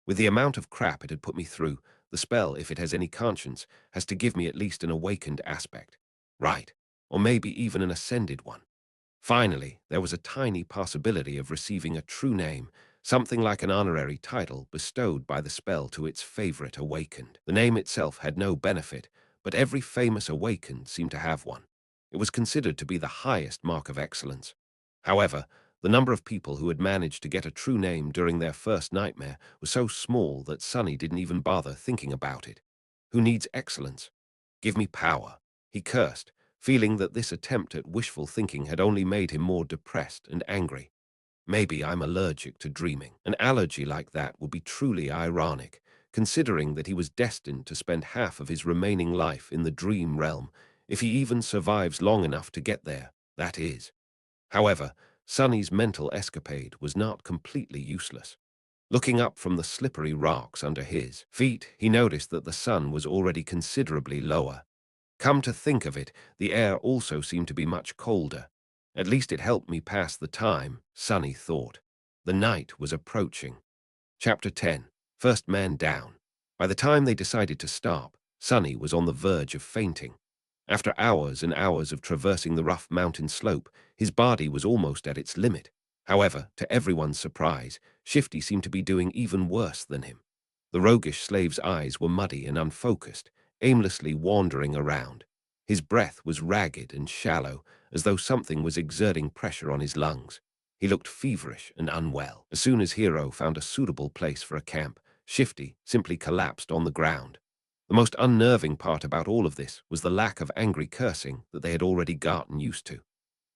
With the amount of crap it had put me through, the spell, if it has any conscience, has to give me at least an awakened aspect. Right, or maybe even an ascended one. Finally, there was a tiny possibility of receiving a true name, something like an honorary title bestowed by the spell to its favorite awakened. The name itself had no benefit, but every famous awakened seemed to have one. It was considered to be the highest mark of excellence. However, the number of people who had managed to get a true name during their first nightmare was so small that Sunny didn't even bother thinking about it. Who needs excellence? Give me power, he cursed, feeling that this attempt at wishful thinking had only made him more depressed and angry. Maybe I'm allergic to dreaming. An allergy like that would be truly ironic, considering that he was destined to spend half of his remaining life in the dream realm, if he even survives long enough to get there, that is. However, Sunny's mental escapade was not completely useless. Looking up from the slippery rocks under his feet, he noticed that the sun was already considerably lower. Come to think of it, the air also seemed to be much colder. At least it helped me pass the time, Sunny thought. The night was approaching. Chapter 10. First Man Down. By the time they decided to stop, Sunny was on the verge of fainting. After hours and hours of traversing the rough mountain slope, his body was almost at its limit. However, to everyone's surprise, Shifty seemed to be doing even worse than him. The roguish slave's eyes were muddy and unfocused, aimlessly wandering around. His breath was ragged and shallow, as though something was exerting pressure on his lungs. He looked feverish and unwell. As soon as Hero found a suitable place for a camp, Shifty simply collapsed on the ground. The most unnerving part about all of this was the lack of angry cursing that they had already gotten used to.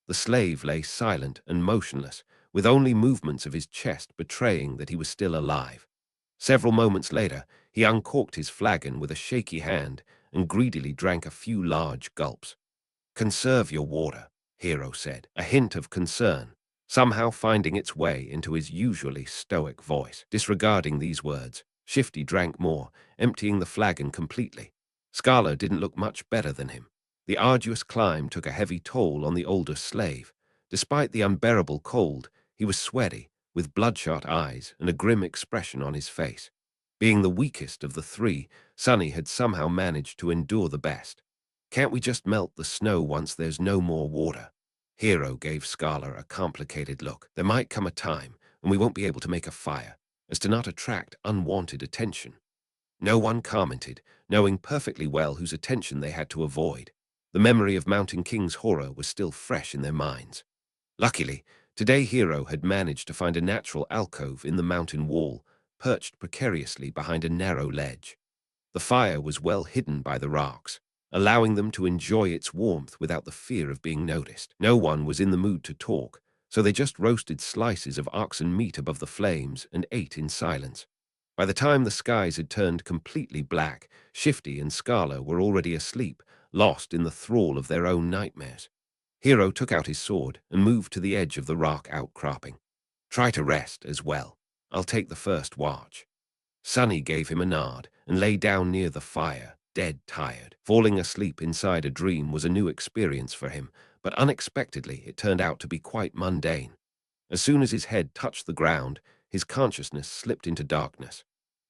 The slave lay silent and motionless, with only movements of his chest betraying that he was still alive. Several moments later, he uncorked his flagon with a shaky hand and greedily drank a few large gulps. "Conserve your water," Hero said, a hint of concern, somehow finding its way into his usually stoic voice. Disregarding these words, Shifty drank more, emptying the flagon completely. Scala didn't look much better than him. The arduous climb took a heavy toll on the older slave. Despite the unbearable cold, he was sweaty, with bloodshot eyes and a grim expression on his face. Being the weakest of the three, Sunny had somehow managed to endure the best. "Can't we just melt the snow once there's no more water?" Hero gave Scala a complicated look. "There might come a time when we won't be able to make a fire, as to not attract unwanted attention." No one commented, knowing perfectly well whose attention they had to avoid. The memory of Mountain King's horror was still fresh in their minds. Luckily, today Hero had managed to find a natural alcove in the mountain wall, perched precariously behind a narrow ledge. The fire was well hidden by the rocks, allowing them to enjoy its warmth without the fear of being noticed. No one was in the mood to talk, so they just roasted slices of oxen meat above the flames and ate in silence. By the time the skies had turned completely black, Shifty and Scala were already asleep, lost in the thrall of their own nightmares. Hero took out his sword and moved to the edge of the rock outcropping. Try to rest as well. I'll take the first watch. Sunny gave him a nod and lay down near the fire, dead tired. Falling asleep inside a dream was a new experience for him, but unexpectedly it turned out to be quite mundane. As soon as his head touched the ground, his consciousness slipped into darkness.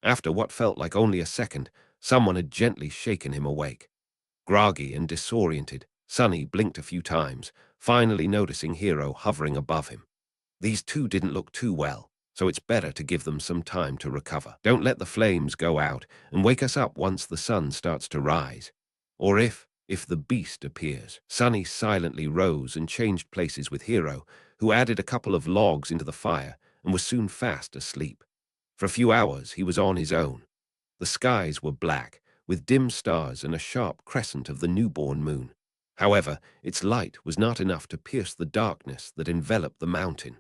After what felt like only a second, someone had gently shaken him awake. Groggy and disoriented, Sunny blinked a few times, finally noticing Hero hovering above him. These two didn't look too well, so it's better to give them some time to recover. Don't let the flames go out and wake us up once the sun starts to rise. Or if the beast appears. Sunny silently rose and changed places with Hero, who added a couple of logs into the fire and was soon fast asleep. For a few hours he was on his own. The skies were black, with dim stars and a sharp crescent of the newborn moon. However, its light was not enough to pierce the darkness that enveloped the mountain.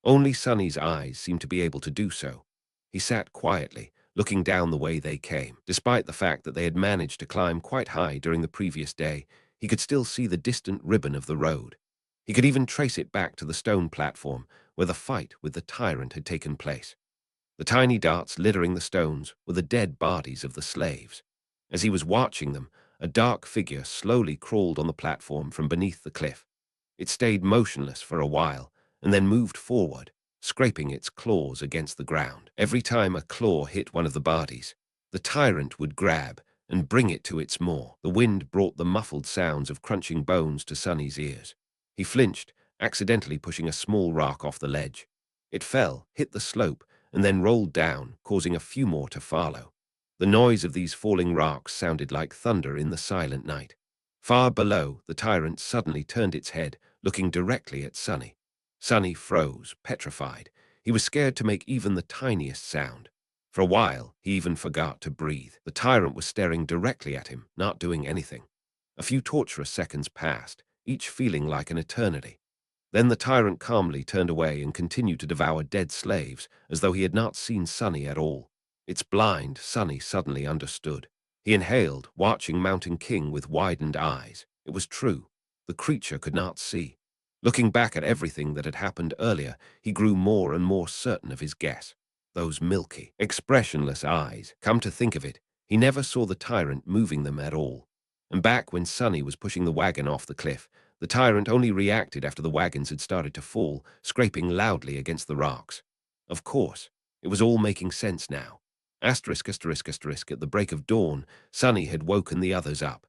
Only Sunny's eyes seemed to be able to do so. He sat quietly, looking down the way they came. Despite the fact that they had managed to climb quite high during the previous day, he could still see the distant ribbon of the road. He could even trace it back to the stone platform where the fight with the tyrant had taken place. The tiny darts littering the stones were the dead bodies of the slaves. As he was watching them, a dark figure slowly crawled on the platform from beneath the cliff. It stayed motionless for a while, and then moved forward, scraping its claws against the ground. Every time a claw hit one of the bodies, the tyrant would grab and bring it to its maw. The wind brought the muffled sounds of crunching bones to Sunny's ears. He flinched, accidentally pushing a small rock off the ledge. It fell, hit the slope, and then rolled down, causing a few more to follow. The noise of these falling rocks sounded like thunder in the silent night. Far below, the tyrant suddenly turned its head, looking directly at Sunny. Sunny froze, petrified. He was scared to make even the tiniest sound. For a while, he even forgot to breathe. The tyrant was staring directly at him, not doing anything. A few torturous seconds passed, each feeling like an eternity. Then the tyrant calmly turned away and continued to devour dead slaves, as though he had not seen Sunny at all. Its blind, Sunny suddenly understood. He inhaled, watching Mountain King with widened eyes. It was true. The creature could not see. Looking back at everything that had happened earlier, he grew more and more certain of his guess. Those milky, expressionless eyes. Come to think of it, he never saw the tyrant moving them at all. And back when Sunny was pushing the wagon off the cliff, the tyrant only reacted after the wagons had started to fall, scraping loudly against the rocks. Of course, it was all making sense now. Asterisk, asterisk, asterisk, at the break of dawn, Sunny had woken the others up.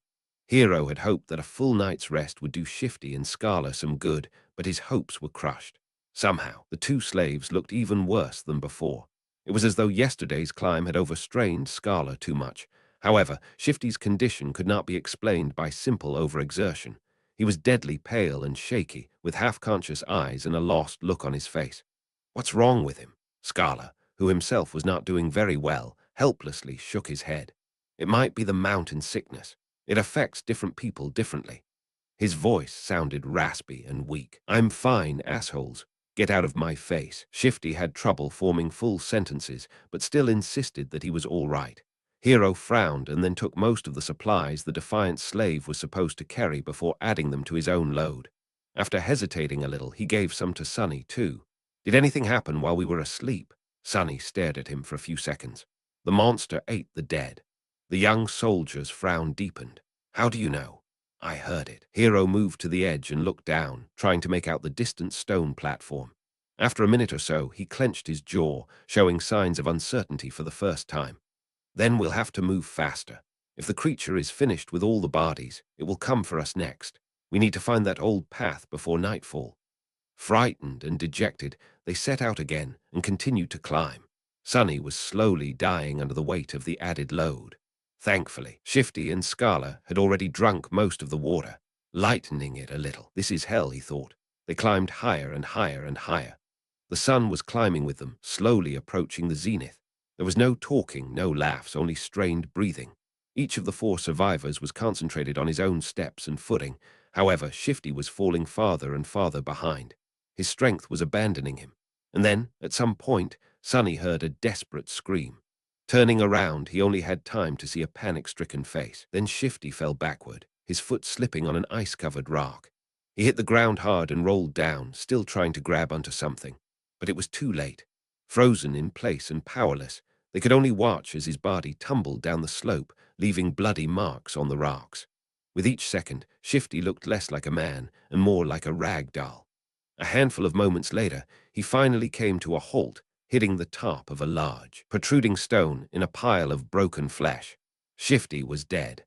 Hero had hoped that a full night's rest would do Shifty and Scala some good, but his hopes were crushed. Somehow, the two slaves looked even worse than before. It was as though yesterday's climb had overstrained Scala too much. However, Shifty's condition could not be explained by simple overexertion. He was deadly pale and shaky, with half-conscious eyes and a lost look on his face. What's wrong with him? Scala, who himself was not doing very well, helplessly shook his head. It might be the mountain sickness. It affects different people differently. His voice sounded raspy and weak. I'm fine, assholes. Get out of my face. Shifty had trouble forming full sentences, but still insisted that he was all right. Hero frowned and then took most of the supplies the defiant slave was supposed to carry before adding them to his own load. After hesitating a little, he gave some to Sunny, too. Did anything happen while we were asleep? Sunny stared at him for a few seconds. The monster ate the dead. The young soldier's frown deepened. How do you know? I heard it. Hero moved to the edge and looked down, trying to make out the distant stone platform. After a minute or so, he clenched his jaw, showing signs of uncertainty for the first time. Then we'll have to move faster. If the creature is finished with all the bodies, it will come for us next. We need to find that old path before nightfall. Frightened and dejected, they set out again and continued to climb. Sonny was slowly dying under the weight of the added load. Thankfully, Shifty and Scala had already drunk most of the water, lightening it a little. This is hell, he thought. They climbed higher and higher and higher. The sun was climbing with them, slowly approaching the zenith. There was no talking, no laughs, only strained breathing. Each of the 4 survivors was concentrated on his own steps and footing. However, Shifty was falling farther and farther behind. His strength was abandoning him. And then, at some point, Sonny heard a desperate scream. Turning around, he only had time to see a panic-stricken face. Then Shifty fell backward, his foot slipping on an ice-covered rock. He hit the ground hard and rolled down, still trying to grab onto something. But it was too late. Frozen in place and powerless, they could only watch as his body tumbled down the slope, leaving bloody marks on the rocks. With each second, Shifty looked less like a man and more like a rag doll. A handful of moments later, he finally came to a halt, hitting the top of a large, protruding stone in a pile of broken flesh. Shifty was dead.